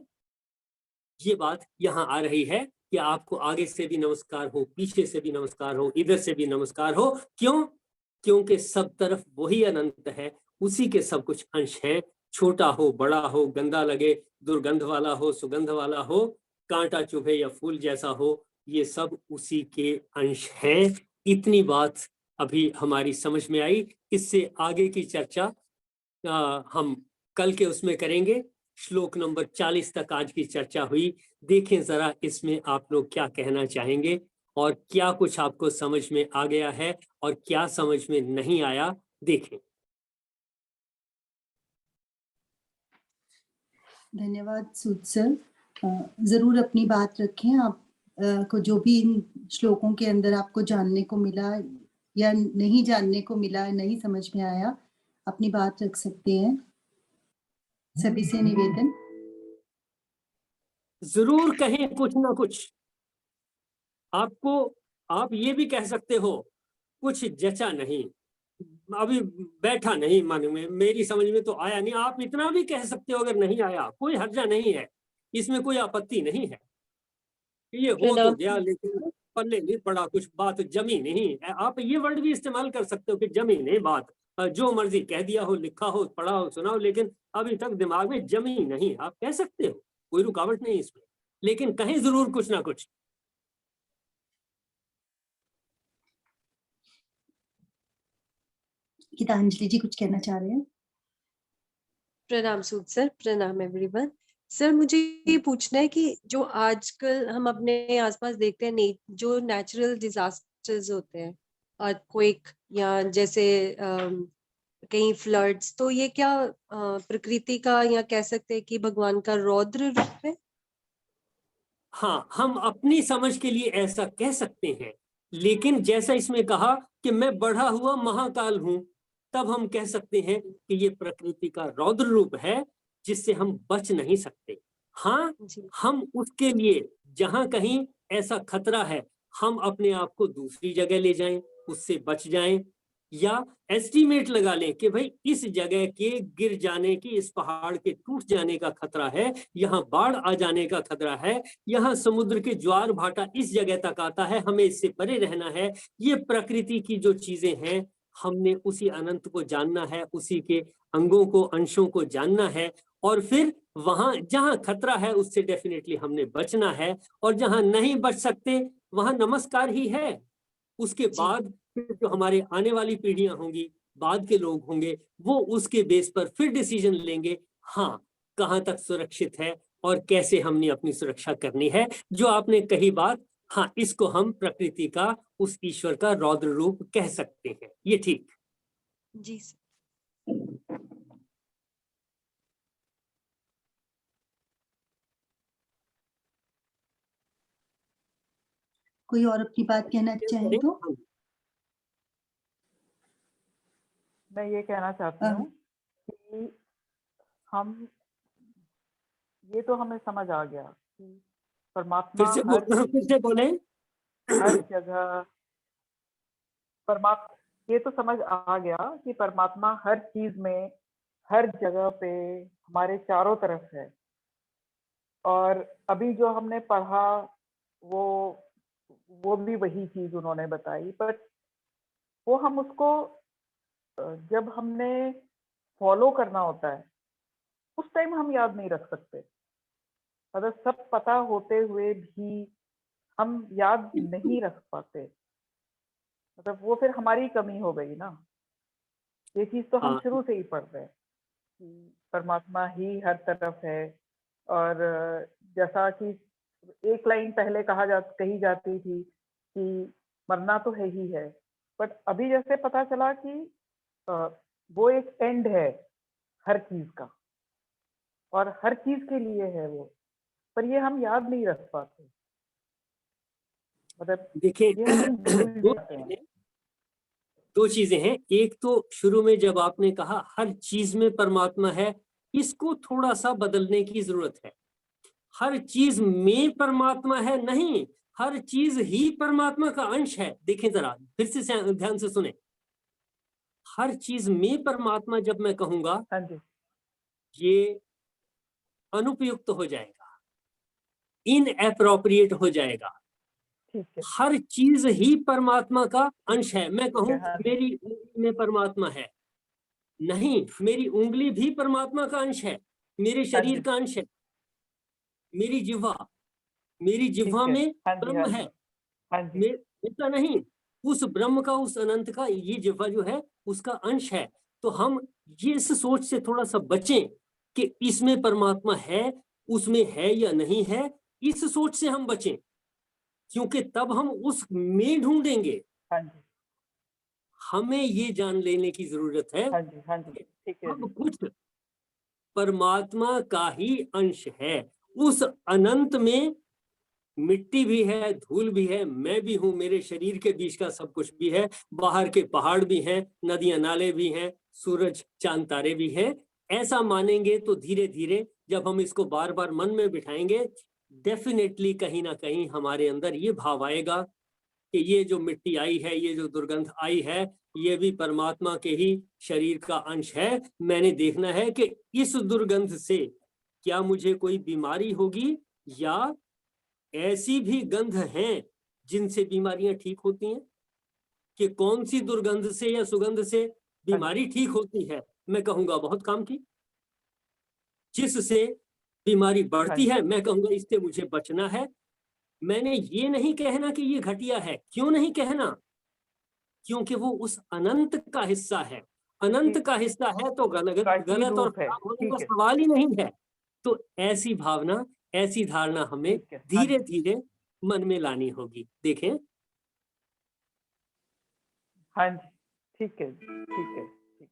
ये बात यहाँ आ रही है कि आपको आगे से भी नमस्कार हो, पीछे से भी नमस्कार हो, इधर से भी नमस्कार हो। क्यों? क्योंकि सब तरफ वही अनंत है, उसी के सब कुछ अंश हैं, छोटा हो बड़ा हो, गंदा लगे दुर्गंध वाला हो, सुगंध वाला हो, कांटा चुभे या फूल जैसा हो, ये सब उसी के अंश हैं। इतनी बात अभी हमारी समझ में आई। इससे आगे की चर्चा हम कल के उसमें करेंगे। श्लोक नंबर 40 तक आज की चर्चा हुई। देखें जरा इसमें आप लोग क्या कहना चाहेंगे और क्या कुछ आपको समझ में आ गया है और क्या समझ में नहीं आया, देखें। धन्यवाद सूद सर। जरूर अपनी बात रखें। आप को जो भी इन श्लोकों के अंदर आपको जानने को मिला या नहीं जानने को मिला, नहीं समझ में आया, अपनी बात रख सकते हैं। सभी से निवेदन। जरूर कहें कुछ ना कुछ। आपको, आप ये भी कह सकते हो कुछ जचा नहीं, अभी बैठा नहीं मन में, मेरी समझ में तो आया नहीं, आप इतना भी कह सकते हो। अगर नहीं आया कोई हर्जा नहीं है, इसमें कोई आपत्ति नहीं है। ये हो तो गया लेकिन पल्ले नहीं पड़ा, कुछ बात जमी नहीं। आप ये वर्ड भी इस्तेमाल कर सकते हो कि जमी नहीं बात, जो मर्जी कह दिया हो, लिखा हो, पढ़ा हो, सुना हो, लेकिन अभी तक दिमाग में जमी नहीं, आप कह सकते हो, कोई रुकावट नहीं इसमें, लेकिन कहीं जरूर कुछ ना कुछ। गीतांजलि जी कुछ कहना चाह रहे हैं? प्रणाम सूद सर, प्रणाम एवरीवन। सर मुझे ये पूछना है कि जो आजकल हम अपने आसपास देखते हैं, जो नेचुरल डिजास्टर्स होते हैं, अर्थक्वेक या जैसे कहीं फ्लड्स, तो ये क्या प्रकृति का, या कह सकते हैं कि भगवान का रौद्र रूप है? हाँ, हम अपनी समझ के लिए ऐसा कह सकते हैं, लेकिन जैसा इसमें कहा कि मैं बढ़ा हुआ महाकाल हूं, तब हम कह सकते हैं कि ये प्रकृति का रौद्र रूप है जिससे हम बच नहीं सकते। हाँ, हम उसके लिए जहां कहीं ऐसा खतरा है, हम अपने आप को दूसरी जगह ले जाएं, उससे बच जाएं, या एस्टीमेट लगा लें कि भाई इस जगह के गिर जाने की, इस पहाड़ के टूट जाने का खतरा है, यहाँ बाढ़ आ जाने का खतरा है, यहाँ समुद्र के ज्वार भाटा इस जगह तक आता है, हमें इससे परे रहना है। ये प्रकृति की जो चीजें हैं, हमने उसी अनंत को जानना है, उसी के अंगों को, अंशों को जानना है, और फिर वहां जहां खतरा है उससे डेफिनेटली हमने बचना है, और जहां नहीं बच सकते वहां नमस्कार ही है। उसके बाद फिर जो हमारे आने वाली पीढ़ियां होंगी, बाद के लोग होंगे, वो उसके बेस पर फिर डिसीजन लेंगे, हाँ कहाँ तक सुरक्षित है और कैसे हमने अपनी सुरक्षा करनी है। जो आपने कही बात, हाँ इसको हम प्रकृति का, उस ईश्वर का रौद्र रूप कह सकते हैं, ये ठीक। जी सर। कोई और अपनी बात कहना चाहे तो? मैं ये कहना चाहती हूँ कि हम ये तो हमें समझ आ गया कि परमात्मा फिर से बोले। हर जगह ये तो समझ आ गया कि परमात्मा हर चीज में, हर जगह पे, हमारे चारों तरफ है। और अभी जो हमने पढ़ा वो भी वही चीज उन्होंने बताई, पर वो हम उसको जब हमने फॉलो करना होता है उस टाइम हम याद नहीं रख सकते। मतलब सब पता होते हुए भी हम याद नहीं रख पाते, मतलब वो फिर हमारी कमी हो गई ना। ये चीज तो हम शुरू से ही पढ़ रहे हैं कि परमात्मा ही हर तरफ है। और जैसा कि एक लाइन पहले कही जाती थी कि मरना तो है ही है, बट अभी जैसे पता चला कि वो एक एंड है हर चीज का, और हर चीज के लिए है वो, पर ये हम याद नहीं रख पाते। मतलब देखिए, ये हम भूल जाते हैं। दो चीजें हैं। एक तो शुरू में जब आपने कहा हर चीज में परमात्मा है, इसको थोड़ा सा बदलने की जरूरत है। हर चीज में परमात्मा है नहीं, हर चीज ही परमात्मा का अंश है। देखें जरा, फिर से ध्यान से सुने। हर चीज में परमात्मा जब मैं कहूंगा, हाँ जी, ये अनुपयुक्त हो जाएगा, इनएप्रोप्रिएट हो जाएगा। ठीक है। हर चीज ही परमात्मा का अंश है। मैं कहूं हाँ जी, मेरी उंगली में परमात्मा है, नहीं, मेरी उंगली भी परमात्मा का अंश है, मेरे शरीर का अंश है। मेरी जिह्वा ठीक है। में हाँ जी, हाँ ब्रह्म जी, है, हाँ जी, ऐसा नहीं, उस ब्रह्म का, उस अनंत का ये जिह्वा जो है उसका अंश है। तो हम ये इस सोच से थोड़ा सा बचें कि इसमें परमात्मा है, उसमें है या नहीं है। इस सोच से हम बचें, क्योंकि तब हम उस में ढूंढेंगे। हाँ जी, हमें ये जान लेने की जरूरत है हाँ जी, हाँ जी, कि ठीक है जी। सब कुछ परमात्मा का ही अंश है। उस अनंत में मिट्टी भी है, धूल भी है, मैं भी हूं, मेरे शरीर के बीच का सब कुछ भी है, बाहर के पहाड़ भी हैं, नदियां नाले भी हैं, सूरज चांद तारे भी हैं। ऐसा मानेंगे तो धीरे धीरे जब हम इसको बार बार मन में बिठाएंगे, डेफिनेटली कहीं ना कहीं हमारे अंदर ये भाव आएगा कि ये जो मिट्टी आई है, ये जो दुर्गंध आई है, ये भी परमात्मा के ही शरीर का अंश है। मैंने देखना है कि इस दुर्गंध से क्या मुझे कोई बीमारी होगी, या ऐसी भी गंध हैं जिनसे बीमारियां ठीक होती हैं। कि कौन सी दुर्गंध से या सुगंध से बीमारी ठीक होती है, मैं कहूंगा बहुत काम की। जिससे बीमारी बढ़ती है, मैं कहूंगा इससे मुझे बचना है। मैंने ये नहीं कहना कि ये घटिया है। क्यों नहीं कहना? क्योंकि वो उस अनंत का हिस्सा है। अनंत का हिस्सा है तो गलत और रूप है, खराब होने का ठीक है, सवाल ही नहीं है। तो ऐसी भावना, ऐसी धारणा हमें ठीक है। हाँ धीरे जी, धीरे मन में लानी होगी। देखें, हाँ जी, ठीक है, ठीक है, ठीक है।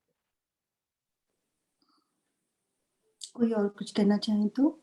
कोई और कुछ कहना चाहे तो?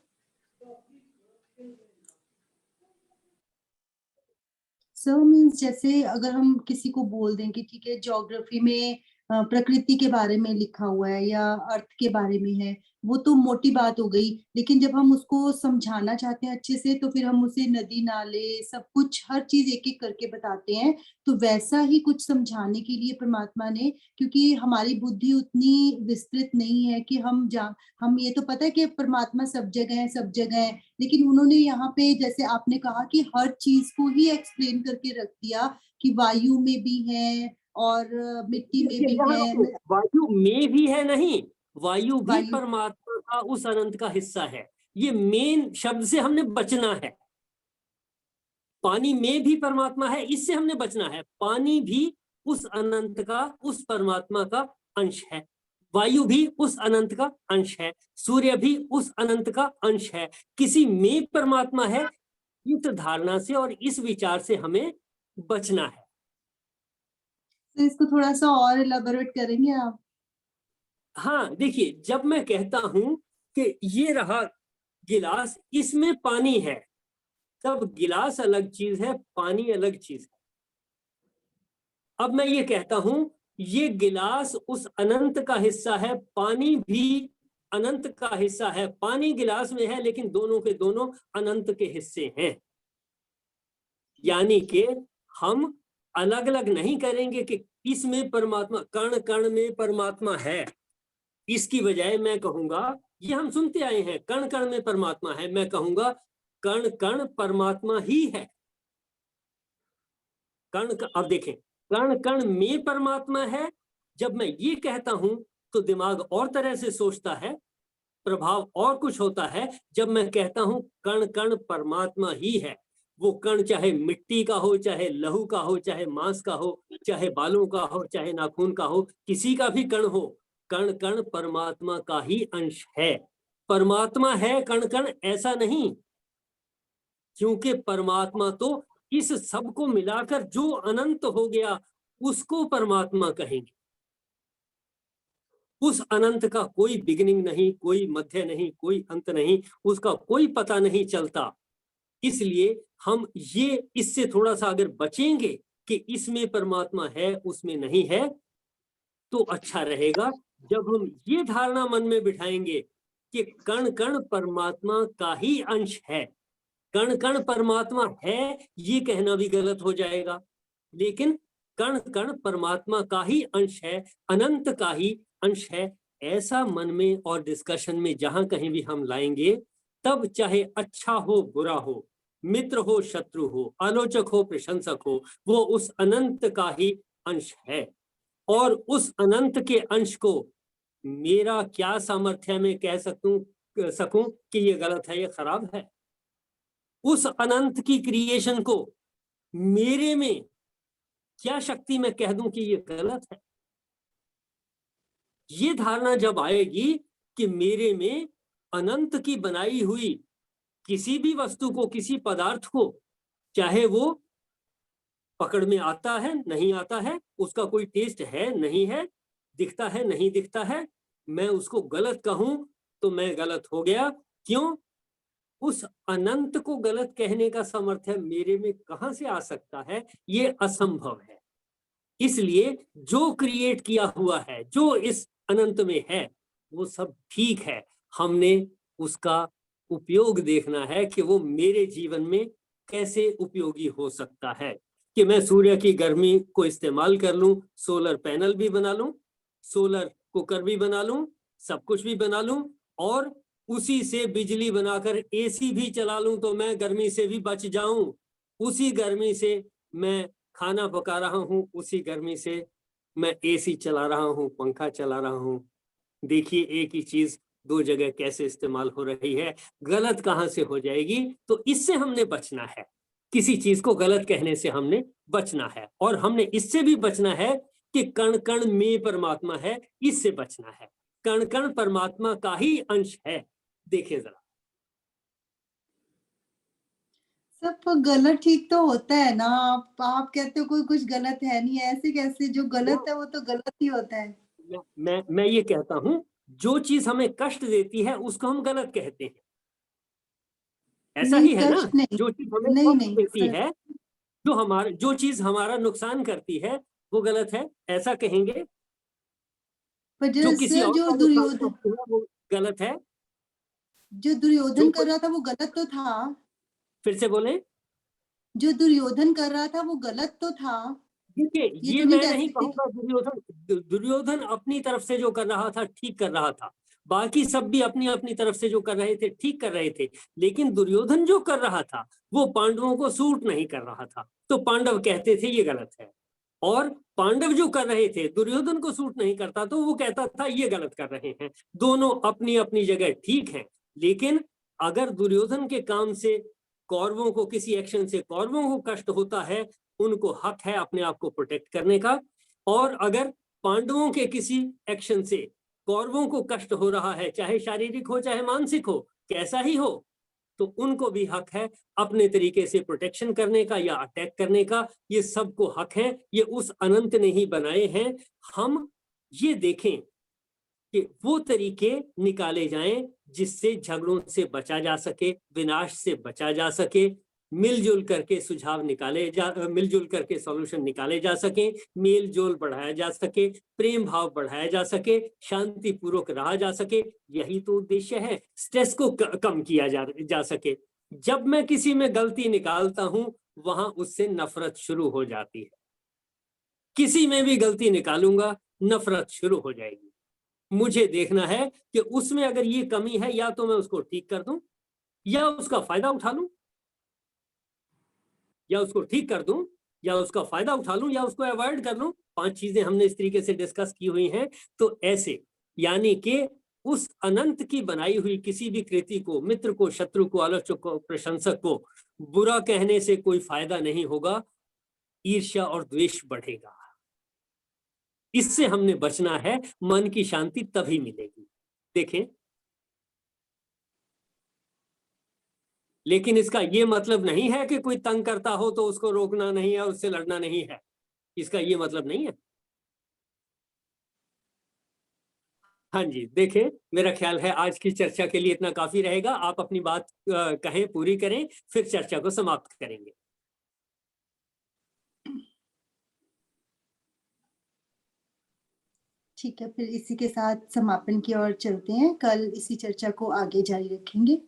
सर मीन्स जैसे अगर हम किसी को बोल दें कि ठीक है, ज्योग्राफी में प्रकृति के बारे में लिखा हुआ है या अर्थ के बारे में है, वो तो मोटी बात हो गई। लेकिन जब हम उसको समझाना चाहते हैं अच्छे से, तो फिर हम उसे नदी नाले सब कुछ हर चीज एक एक करके बताते हैं। तो वैसा ही कुछ समझाने के लिए परमात्मा ने, क्योंकि हमारी बुद्धि उतनी विस्तृत नहीं है कि हम ये तो पता है कि परमात्मा सब जगह है, सब जगह है, लेकिन उन्होंने यहाँ पे जैसे आपने कहा कि हर चीज को ही एक्सप्लेन करके रख दिया कि वायु में भी है और मिट्टी में भी है। वायु में भी है नहीं, वायु भी वायु परमात्मा का उस अनंत का हिस्सा है। ये मेन शब्द से हमने बचना है। पानी में भी परमात्मा है, इससे हमने बचना है। पानी भी उस अनंत का, उस परमात्मा का अंश है। वायु भी उस अनंत का अंश है। सूर्य भी उस अनंत का अंश है। किसी में परमात्मा है, इस धारणा से और इस विचार से हमें बचना है। तो इसको थोड़ा सा और एलाबोरेट करेंगे आप? हाँ, देखिए, जब मैं कहता हूं कि ये रहा गिलास, इसमें पानी है, तब गिलास अलग चीज है, पानी अलग चीज है। अब मैं ये कहता हूं ये गिलास उस अनंत का हिस्सा है, पानी भी अनंत का हिस्सा है। पानी गिलास में है लेकिन दोनों के दोनों अनंत के हिस्से हैं। यानी कि हम अलग अलग नहीं करेंगे कि इसमें परमात्मा, कण कण में परमात्मा है। इसकी बजाय मैं कहूंगा, ये हम सुनते आए हैं, कण कण में परमात्मा है, मैं कहूंगा कण कण परमात्मा ही है। अब देखें, कण कण में परमात्मा है। जब मैं ये कहता हूं तो दिमाग और तरह से सोचता है, प्रभाव और कुछ होता है। जब मैं कहता हूं कण कण परमात्मा ही है, वो कण चाहे मिट्टी का हो, चाहे लहू का हो, चाहे मांस का हो, चाहे बालों का हो, चाहे नाखून का हो, किसी का भी कण हो, कण कण परमात्मा का ही अंश है। परमात्मा है कण कण ऐसा नहीं, क्योंकि परमात्मा तो इस सब को मिलाकर जो अनंत हो गया उसको परमात्मा कहेंगे। उस अनंत का कोई बिगिनिंग नहीं, कोई मध्य नहीं, कोई अंत नहीं, उसका कोई पता नहीं चलता। इसलिए हम ये इससे थोड़ा सा अगर बचेंगे कि इसमें परमात्मा है उसमें नहीं है, तो अच्छा रहेगा। जब हम ये धारणा मन में बिठाएंगे कि कण कण परमात्मा का ही अंश है, कण कण परमात्मा है ये कहना भी गलत हो जाएगा, लेकिन कण कण परमात्मा का ही अंश है, अनंत का ही अंश है, ऐसा मन में और डिस्कशन में जहां कहीं भी हम लाएंगे, तब चाहे अच्छा हो बुरा हो, मित्र हो शत्रु हो, आलोचक हो प्रशंसक हो, वो उस अनंत का ही अंश है। और उस अनंत के अंश को मेरा क्या सामर्थ्य में कह सकूं कि ये गलत है, ये खराब है? उस अनंत की क्रिएशन को मेरे में क्या शक्ति मैं कह दूं कि ये गलत है? ये धारणा जब आएगी कि मेरे में अनंत की बनाई हुई किसी भी वस्तु को, किसी पदार्थ को, चाहे वो पकड़ में आता है नहीं आता है, उसका कोई टेस्ट है नहीं है, दिखता है नहीं दिखता है, मैं उसको गलत कहूं तो मैं गलत हो गया। क्यों? उस अनंत को गलत कहने का सामर्थ्य मेरे में कहां से आ सकता है? ये असंभव है। इसलिए जो क्रिएट किया हुआ है, जो इस अनंत में है, वो सब ठीक है। हमने उसका उपयोग देखना है कि वो मेरे जीवन में कैसे उपयोगी हो सकता है। कि मैं सूर्य की गर्मी को इस्तेमाल कर लूं, सोलर पैनल भी बना लूं, सोलर कुकर भी बना लूं, सब कुछ भी बना लूं, और उसी से बिजली बनाकर एसी भी चला लूं तो मैं गर्मी से भी बच जाऊं। उसी गर्मी से मैं खाना पका रहा हूं, उसी गर्मी से मैं एसी चला रहा हूं, पंखा चला रहा हूं। देखिए एक ही चीज दो जगह कैसे इस्तेमाल हो रही है, गलत कहां से हो जाएगी? तो इससे हमने बचना है, किसी चीज को गलत कहने से हमने बचना है। और हमने इससे भी बचना है कि कण कण में परमात्मा है, इससे बचना है। कण कण परमात्मा का ही अंश है। देखिए जरा, सब गलत ठीक तो होता है ना। आप कहते हो कोई कुछ गलत है नहीं, ऐसे कैसे? जो गलत है वो तो गलत ही होता है। मैं ये कहता हूं, जो चीज हमें कष्ट देती है उसको हम गलत कहते हैं, ऐसा नहीं, ही है ना? कष्ट नहीं। जो चीज हमें नहीं कष्ट नहीं देती सर, है, जो चीज हमारा नुकसान करती है, वो गलत है, ऐसा कहेंगे? पर जो जो किसी सर और का नुकसान करती है वो गलत है? जो जो दुर्योधन कर कोई, रहा था वो गलत तो था। फिर से बोले। जो दुर्योधन कर रहा था वो गलत तो था। देखिए, ये ये तो नहीं मैं कह नहीं सकते कि कहूंगा दुर्योधन अपनी तरफ से जो कर रहा था ठीक कर रहा था, बाकी सब भी अपनी अपनी तरफ से जो कर रहे थे ठीक कर रहे थे, लेकिन दुर्योधन जो कर रहा था वो पांडवों को सूट नहीं कर रहा था, तो पांडव कहते थे ये गलत है। और पांडव जो कर रहे थे दुर्योधन को सूट नहीं करता, तो वो कहता था ये गलत कर रहे हैं। दोनों अपनी अपनी जगह ठीक है, लेकिन अगर दुर्योधन के काम से कौरवों को, किसी एक्शन से कौरवों को कष्ट होता है, उनको हक है अपने आप को प्रोटेक्ट करने का। और अगर पांडवों के किसी एक्शन से कौरवों को कष्ट हो रहा है, चाहे शारीरिक हो चाहे मानसिक हो, कैसा ही हो, तो उनको भी हक है अपने तरीके से प्रोटेक्शन करने का या अटैक करने का। ये सबको हक है, ये उस अनंत ने ही बनाए हैं। हम ये देखें कि वो तरीके निकाले जाएं जिससे झगड़ों से बचा जा सके, विनाश से बचा जा सके, मिलजुल करके सुझाव मिलजुल करके सॉल्यूशन निकाले जा सके, मेल जोल बढ़ाया जा सके, प्रेम भाव बढ़ाया जा सके, शांति पूर्वक रहा जा सके। यही तो उद्देश्य है। स्ट्रेस को कम किया जा सके। जब मैं किसी में गलती निकालता हूं वहां उससे नफरत शुरू हो जाती है। किसी में भी गलती निकालूंगा नफरत शुरू हो जाएगी। मुझे देखना है कि उसमें अगर ये कमी है या तो मैं उसको ठीक कर दूं या उसका फायदा उठा लूं, या उसको ठीक कर दूं या उसका फायदा उठा लूं या उसको अवॉइड कर लूं। 5 चीजें हमने इस तरीके से डिस्कस की हुई हैं। तो ऐसे यानी कि उस अनंत की बनाई हुई किसी भी कृति को, मित्र को, शत्रु को, आलोचक को, प्रशंसक को बुरा कहने से कोई फायदा नहीं होगा, ईर्ष्या और द्वेष बढ़ेगा। इससे हमने बचना है। मन की शांति तभी मिलेगी। देखें, लेकिन इसका यह मतलब नहीं है कि कोई तंग करता हो तो उसको रोकना नहीं है, उससे लड़ना नहीं है। इसका यह मतलब नहीं है। हाँ जी, देखें, मेरा ख्याल है आज की चर्चा के लिए इतना काफी रहेगा। आप अपनी बात कहें, पूरी करें, फिर चर्चा को समाप्त करेंगे। ठीक है, फिर इसी के साथ समापन की ओर चलते हैं। कल इसी चर्चा को आगे जारी रखेंगे।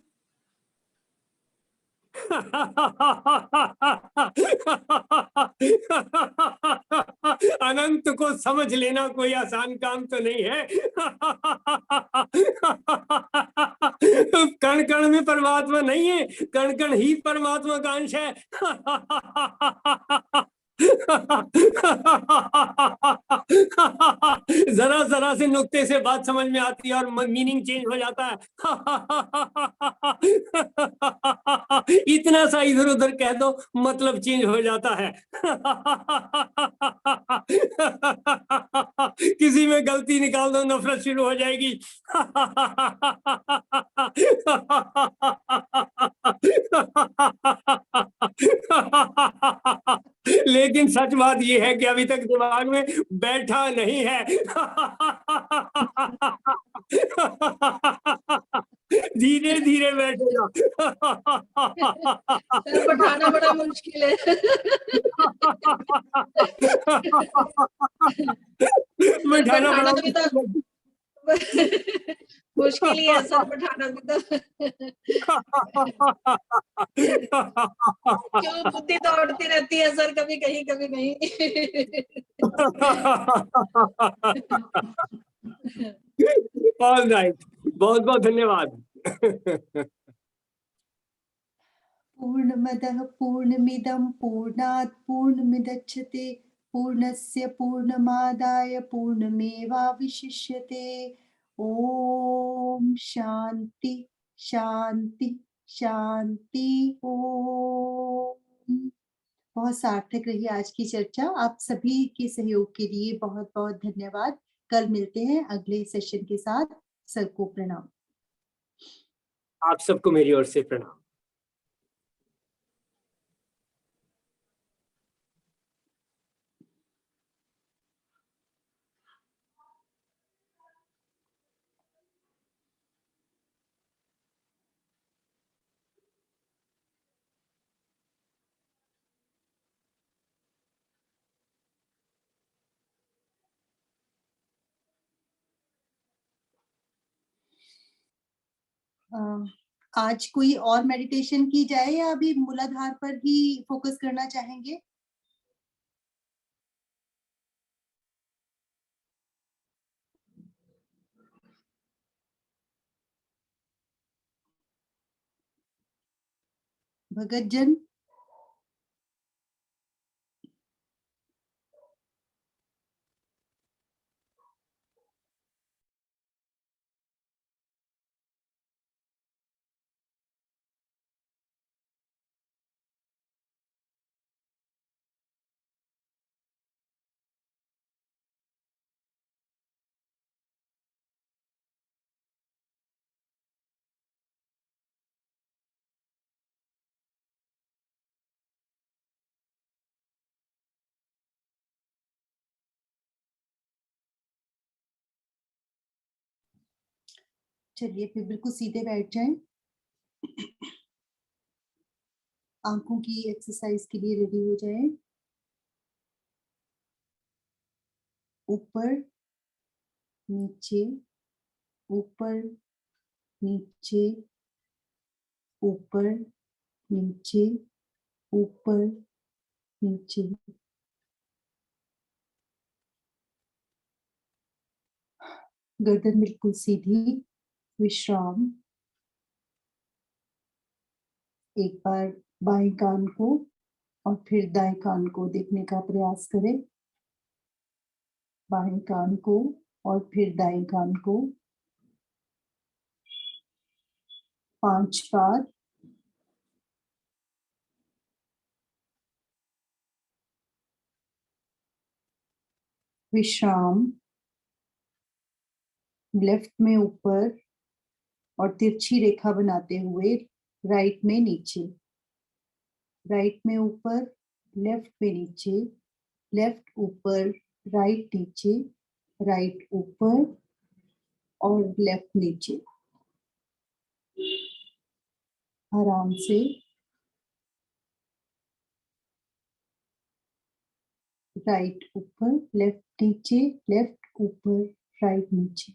अनंत को समझ लेना कोई आसान काम तो नहीं है। कण कण में परमात्मा नहीं है, कण कण ही परमात्मा का अंश है। जरा जरा से नुक्ते से बात समझ में आती है और मीनिंग चेंज हो जाता है। इतना सा इधर उधर कह दो, मतलब चेंज हो जाता है। किसी में गलती निकाल दो, नफरत शुरू हो जाएगी। लेकिन सच बात यह है कि अभी तक दिमाग में बैठा नहीं है। धीरे धीरे बैठेगा। सर बैठाना बड़ा मुश्किल है। बैठाना बड़ा भी तो मुश्किल ही है सर, बैठाना भी तो। क्यों बुद्धि दौड़ती रहती है सर, कभी कहीं कभी कहीं। ऑल राइट, बहुत बहुत धन्यवाद। पूर्णमदः पूर्णमिदं पूर्णात् पूर्णमुदच्यते पूर्णस्य पूर्णमादाय पूर्णमेवावशिष्यते। ओम शांति शांति शांति। ओम। बहुत सार्थक रही आज की चर्चा। आप सभी के सहयोग के लिए बहुत बहुत धन्यवाद। कल मिलते हैं अगले सेशन के साथ। सबको प्रणाम। आप सबको मेरी ओर से प्रणाम। आज कोई और मेडिटेशन की जाए या अभी मूलाधार पर ही फोकस करना चाहेंगे? भगत जन। चलिए फिर बिल्कुल सीधे बैठ जाएं। आंखों की एक्सरसाइज के लिए रेडी हो जाए। ऊपर नीचे, ऊपर नीचे, ऊपर नीचे, ऊपर नीचे। गर्दन बिल्कुल सीधी, विश्राम। एक बार बाएं कान को और फिर दाएं कान को देखने का प्रयास करें। बाएं कान को और फिर दाएं कान को 5 बार। विश्राम। लेफ्ट में ऊपर और तिरछी रेखा बनाते हुए राइट में नीचे, राइट में ऊपर, लेफ्ट में नीचे, लेफ्ट ऊपर, राइट नीचे, राइट ऊपर और लेफ्ट नीचे। आराम से। राइट ऊपर, लेफ्ट नीचे, लेफ्ट ऊपर, राइट नीचे।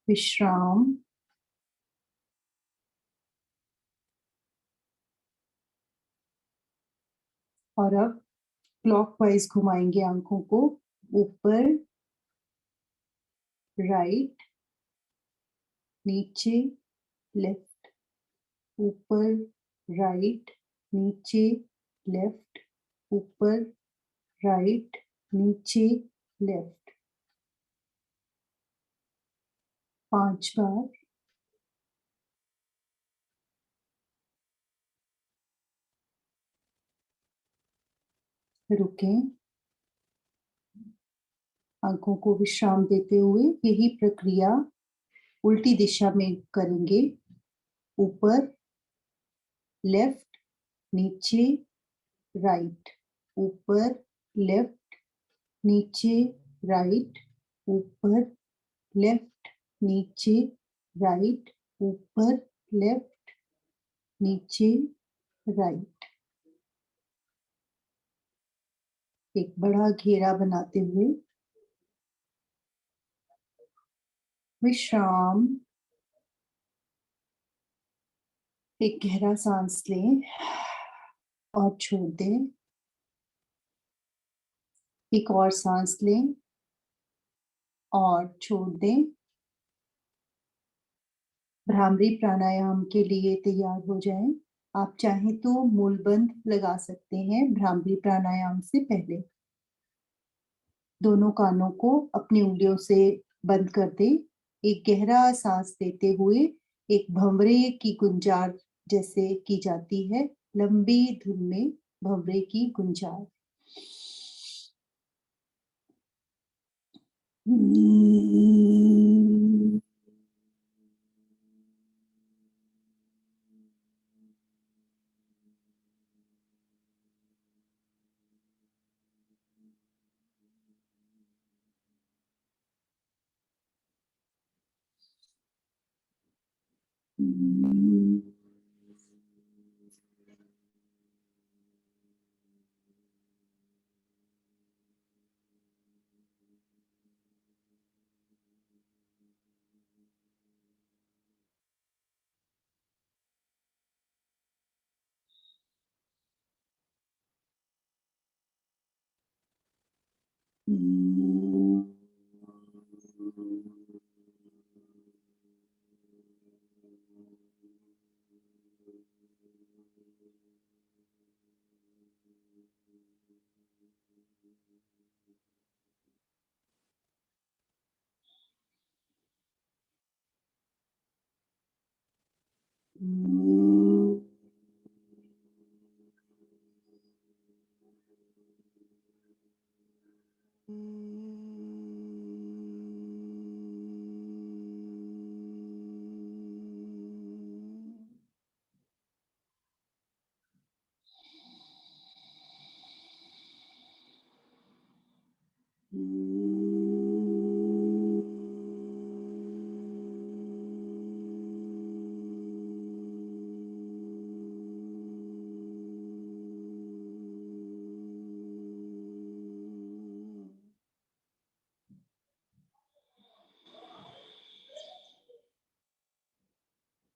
विश्राम। और अब क्लॉकवाइज घुमाएंगे आंखों को। ऊपर, राइट, नीचे, लेफ्ट, ऊपर, राइट, नीचे, लेफ्ट, ऊपर, राइट, नीचे, लेफ्ट। 5 बार। रुकें। आंखों को विश्राम देते हुए यही प्रक्रिया उल्टी दिशा में करेंगे। ऊपर, लेफ्ट, नीचे, राइट, ऊपर, लेफ्ट, नीचे, राइट, ऊपर, लेफ्ट, नीचे, राइट, ऊपर, लेफ्ट, नीचे, राइट। एक बड़ा घेरा बनाते हुए विश्राम। एक गहरा सांस लें और छोड़ दें। एक और सांस लें और छोड़ दें। भ्रामरी प्राणायाम के लिए तैयार हो जाएं। आप चाहें तो मूलबंध लगा सकते हैं भ्रामरी प्राणायाम से पहले। दोनों कानों को अपनी उंगलियों से बंद कर दें। एक गहरा सांस लेते हुए एक भंवरे की गुंजार जैसे की जाती है, लंबी धुन में भंवरे की गुंजार।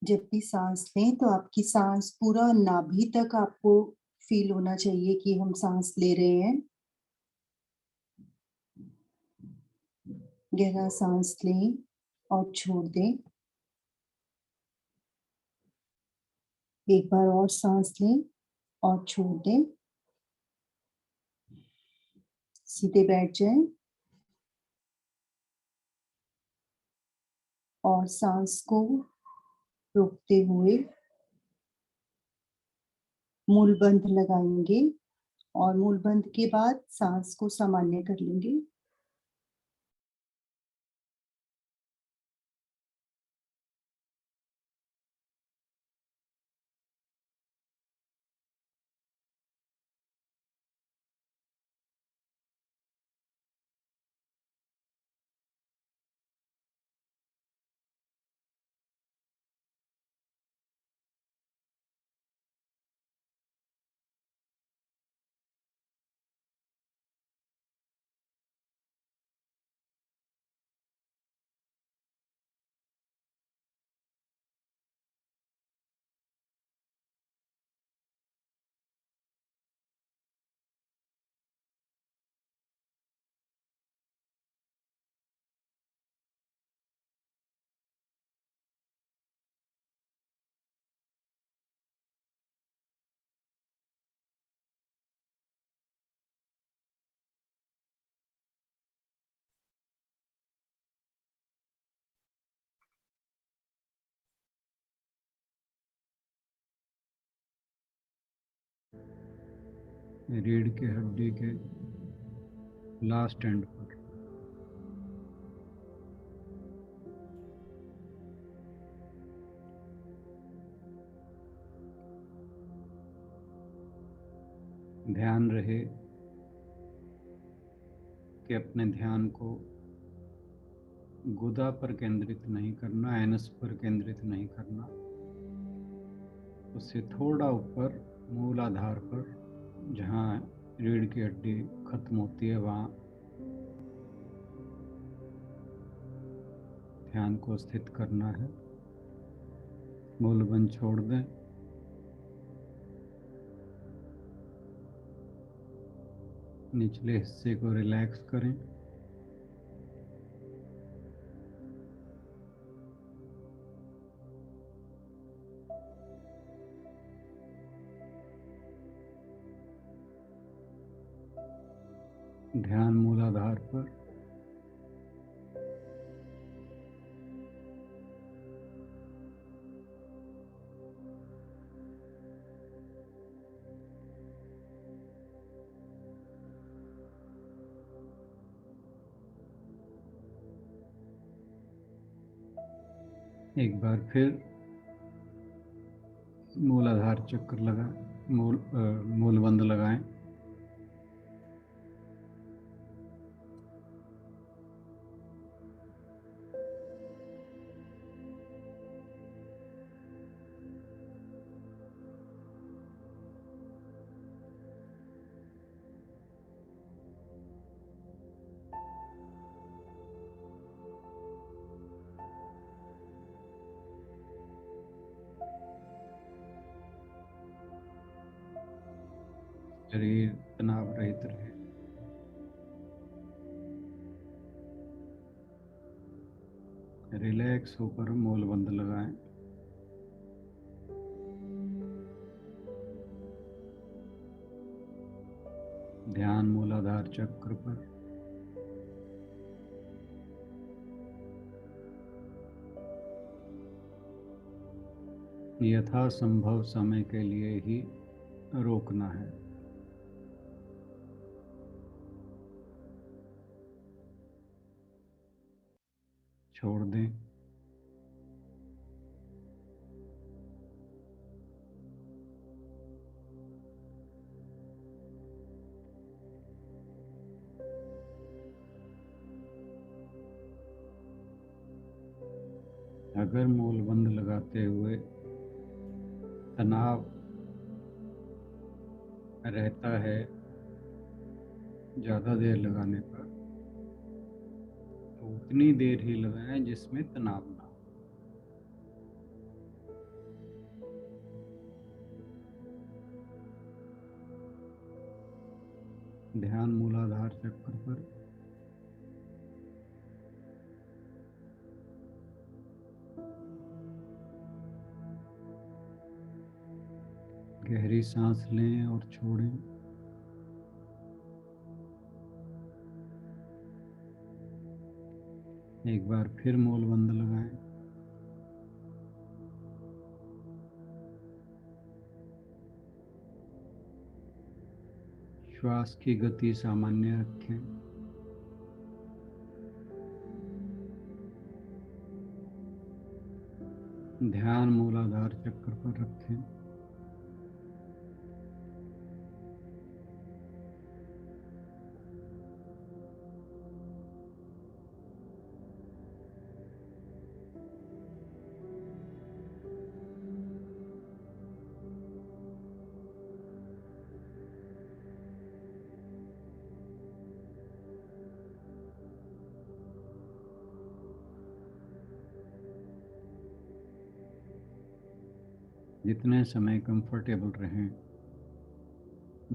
जब भी सांस लें तो आपकी सांस पूरा नाभि तक आपको फील होना चाहिए कि हम सांस ले रहे हैं। गहरा सांस लें और छोड़ दें। एक बार और सांस लें और छोड़ दें। सीधे बैठ जाएं और सांस को रोकते हुए मूलबंध लगाएंगे और मूलबंध के बाद सांस को सामान्य कर लेंगे। रीढ़ की हड्डी के लास्ट एंड पर ध्यान रहे कि अपने ध्यान को गुदा पर केंद्रित नहीं करना, एनस पर केंद्रित नहीं करना, उससे थोड़ा ऊपर मूलाधार पर जहाँ रीढ़ की हड्डी खत्म होती है वहाँ ध्यान को स्थित करना है। मूलबंध छोड़ दें। निचले हिस्से को रिलैक्स करें। ध्यान मूलाधार पर। एक बार फिर मूलाधार चक्र लगाएं, मूलबंध लगाएं। शरीर तनाव रहित रहे। रिलैक्स होकर मूलबंध लगाएं। ध्यान मूलाधार चक्र पर। यथासंभव समय के लिए ही रोकना है। छोड़ दें। अगर मूलबंध लगाते हुए तनाव रहता है ज़्यादा देर लगाने पर, तो उतनी देर ही लगाएं जिसमें तनाव ना हो। ध्यान मूलाधार चक्र पर। गहरी सांस लें और छोड़ें। एक बार फिर मूल बंद लगाएं। श्वास की गति सामान्य रखें। ध्यान मूलाधार चक्र पर रखें। जितने समय कंफर्टेबल रहें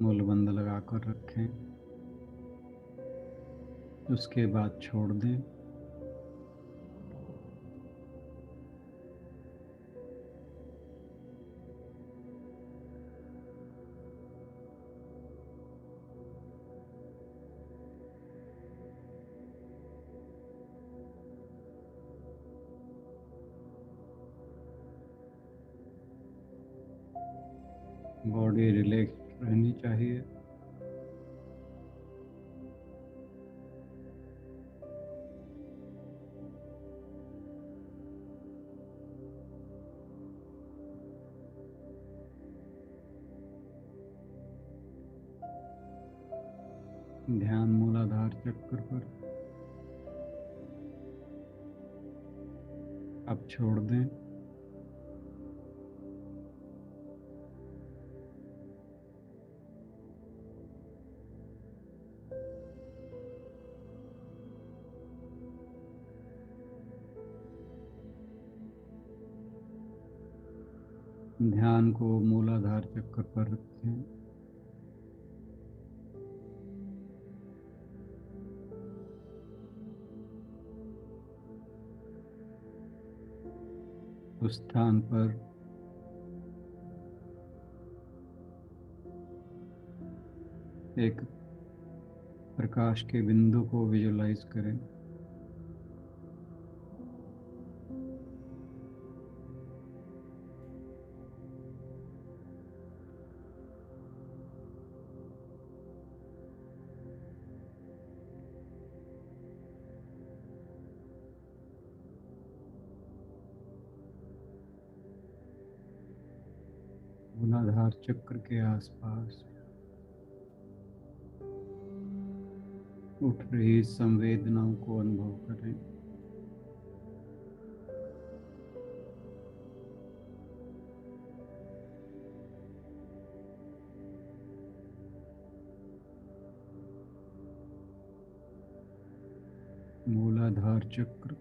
मूल बंद लगाकर रखें, उसके बाद छोड़ दें। बॉडी रिलैक्स रहनी चाहिए। ध्यान मूलाधार चक्र पर। अब छोड़ दें। ध्यान को मूलाधार चक्र पर रखें। उस स्थान पर एक प्रकाश के बिंदु को विजुलाइज करें। मूलाधार चक्र के आसपास उठ रही संवेदनाओं को अनुभव करें। मूलाधार चक्र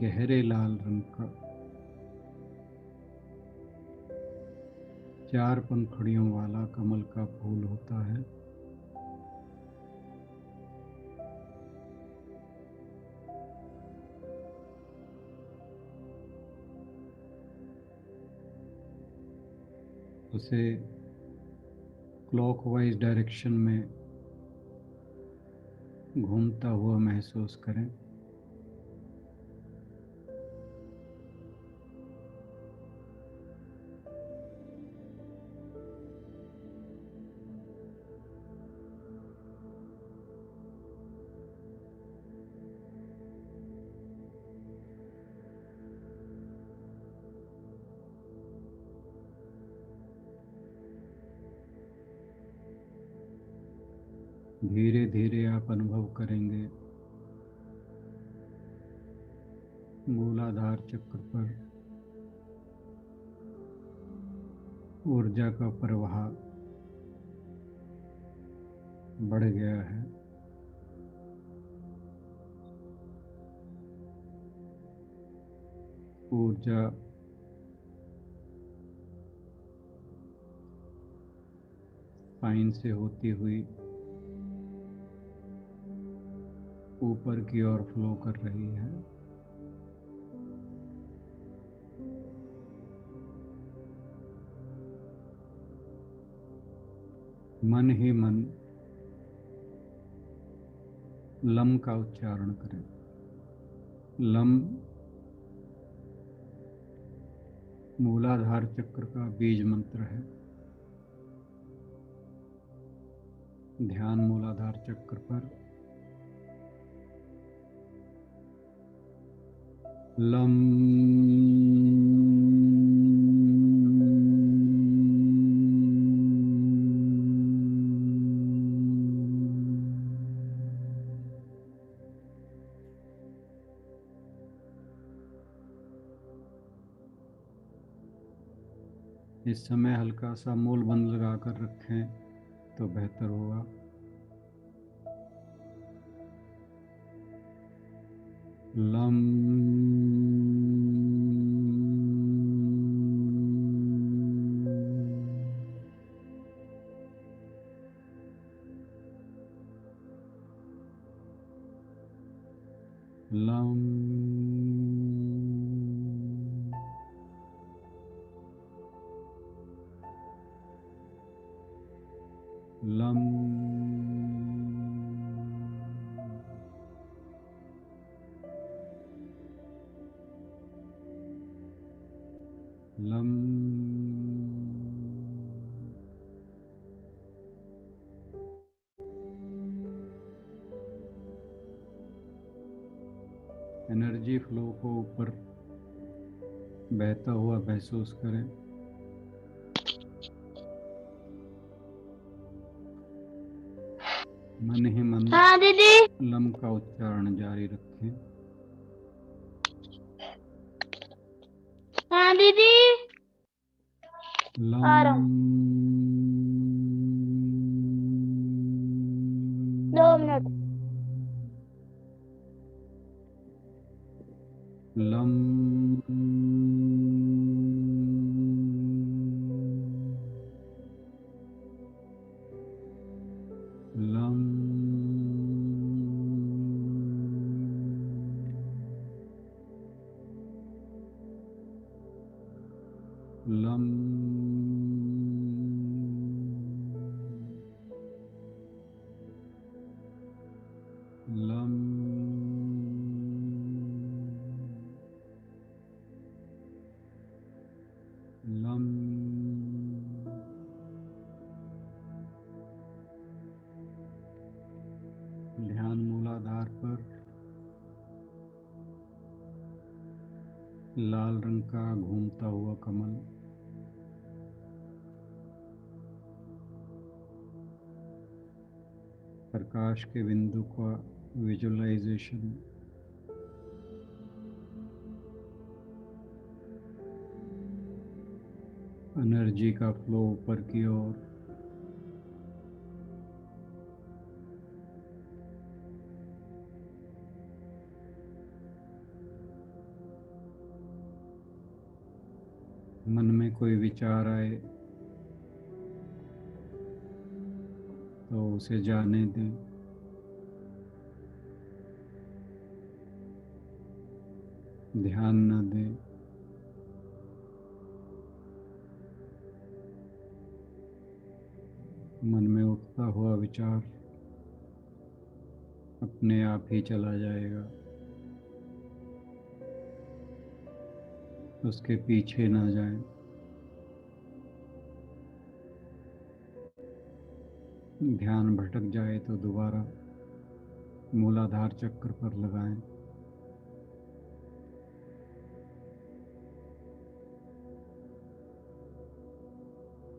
गहरे लाल रंग का 4 पंखुड़ियों वाला कमल का फूल होता है। उसे क्लॉकवाइज डायरेक्शन में घूमता हुआ महसूस करें। धीरे धीरे आप अनुभव करेंगे मूलाधार चक्र पर ऊर्जा का प्रवाह बढ़ गया है। ऊर्जा स्पाइन से होती हुई ऊपर की ओर फ्लो कर रही है। मन ही मन लम का उच्चारण करें। लम मूलाधार चक्र का बीज मंत्र है। ध्यान मूलाधार चक्र पर। लम इस समय हल्का सा मूल बंद लगा कर रखें तो बेहतर होगा। Lump lump lump lump energy flow को ऊपर बहता हुआ महसूस करें। मन ही मन हाँ दीदी। लम का उच्चारण जारी रखें। हाँ दीदी। लम आ रहा हूँ। 2 minute. Lump lump lump lump lump ध्यान मूलाधार पर लाल रंग का घूमता हुआ कमल। प्रकाश के बिंदु का विजुअलाइजेशन। एनर्जी का फ्लो ऊपर की ओर। मन में कोई विचार आए तो उसे जाने दें। ध्यान न दें। मन में उठता हुआ विचार अपने आप ही चला जाएगा, उसके पीछे ना जाएं। ध्यान भटक जाए तो दोबारा मूलाधार चक्र पर लगाएं।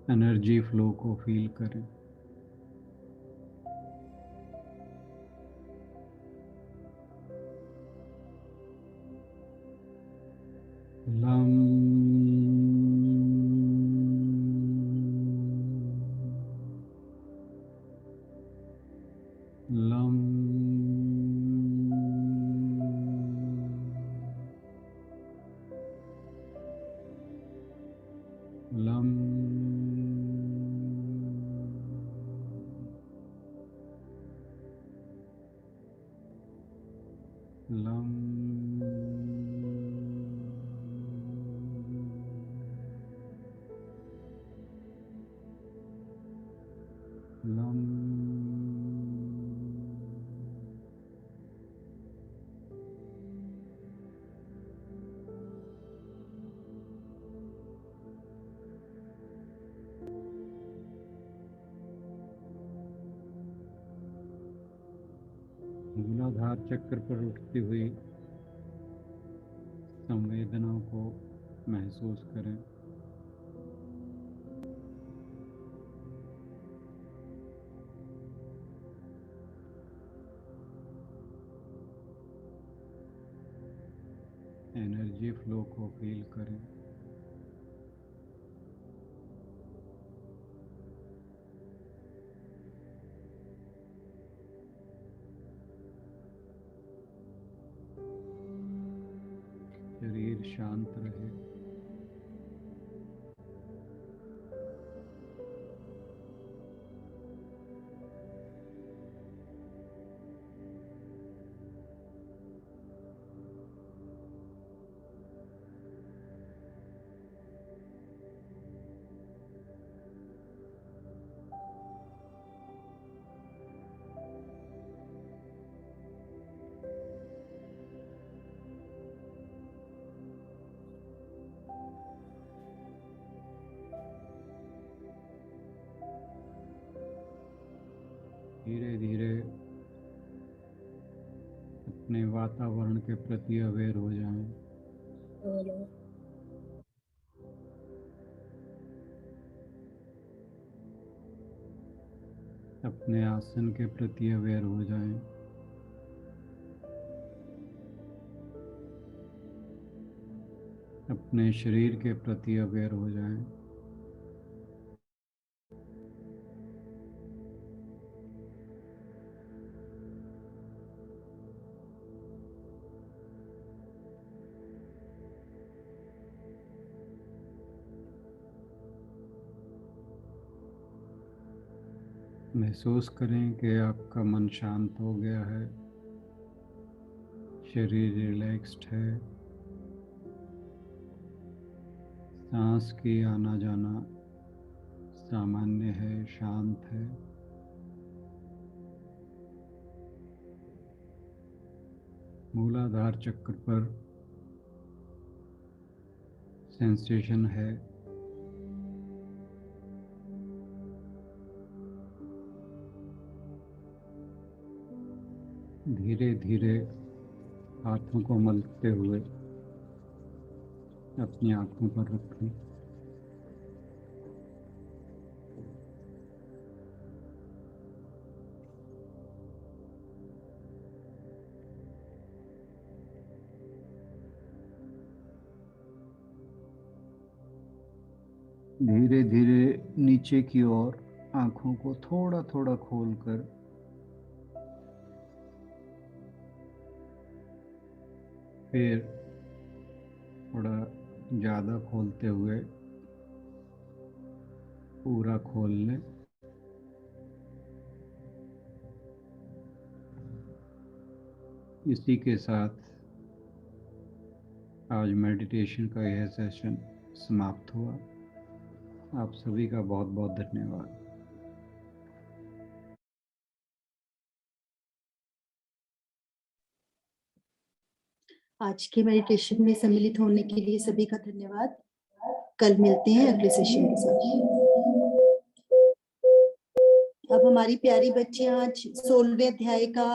एनर्जी फ्लो को फील करें। लम लम लम मूलाधार चक्र पर उठती हुई संवेदनाओं को महसूस करें। एनर्जी फ्लो को फील करें। शरीर शांत रहे। धीरे धीरे अपने वातावरण के प्रति अवेयर हो जाएं। अपने आसन के प्रति अवेयर हो जाएं। अपने शरीर के प्रति अवेयर हो जाएं। महसूस करें कि आपका मन शांत हो गया है, शरीर रिलैक्स्ड है, सांस की आना जाना सामान्य है, शांत है। मूलाधार चक्र पर सेंसेशन है। धीरे धीरे हाथों को मलते हुए अपनी आंखों पर रखें। धीरे धीरे नीचे की ओर आंखों को थोड़ा थोड़ा खोलकर फिर थोड़ा ज़्यादा खोलते हुए पूरा खोल लें। इसी के साथ आज मेडिटेशन का यह सेशन समाप्त हुआ। आप सभी का बहुत बहुत धन्यवाद। आज के मेडिटेशन में सम्मिलित होने के लिए सभी का धन्यवाद। कल मिलते हैं अगले सेशन के साथ। अब हमारी प्यारी बच्चियां आज 16वें अध्याय का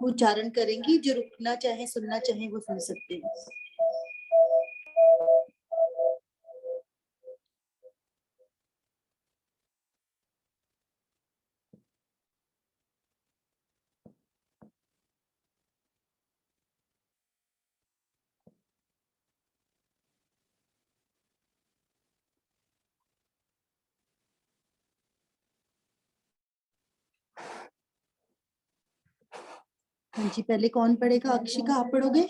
उच्चारण करेंगी। जो रुकना चाहे, सुनना चाहे, वो सुन सकते हैं। हाँ जी, पहले कौन पढ़ेगा? अक्षिका, आप पढ़ोगे?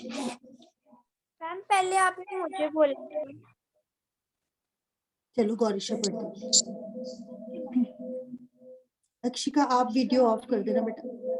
मैम पहले आपने मुझे बोला। चलो गौरीशा पढ़ती। अक्षिका, आप वीडियो ऑफ कर देना बेटा।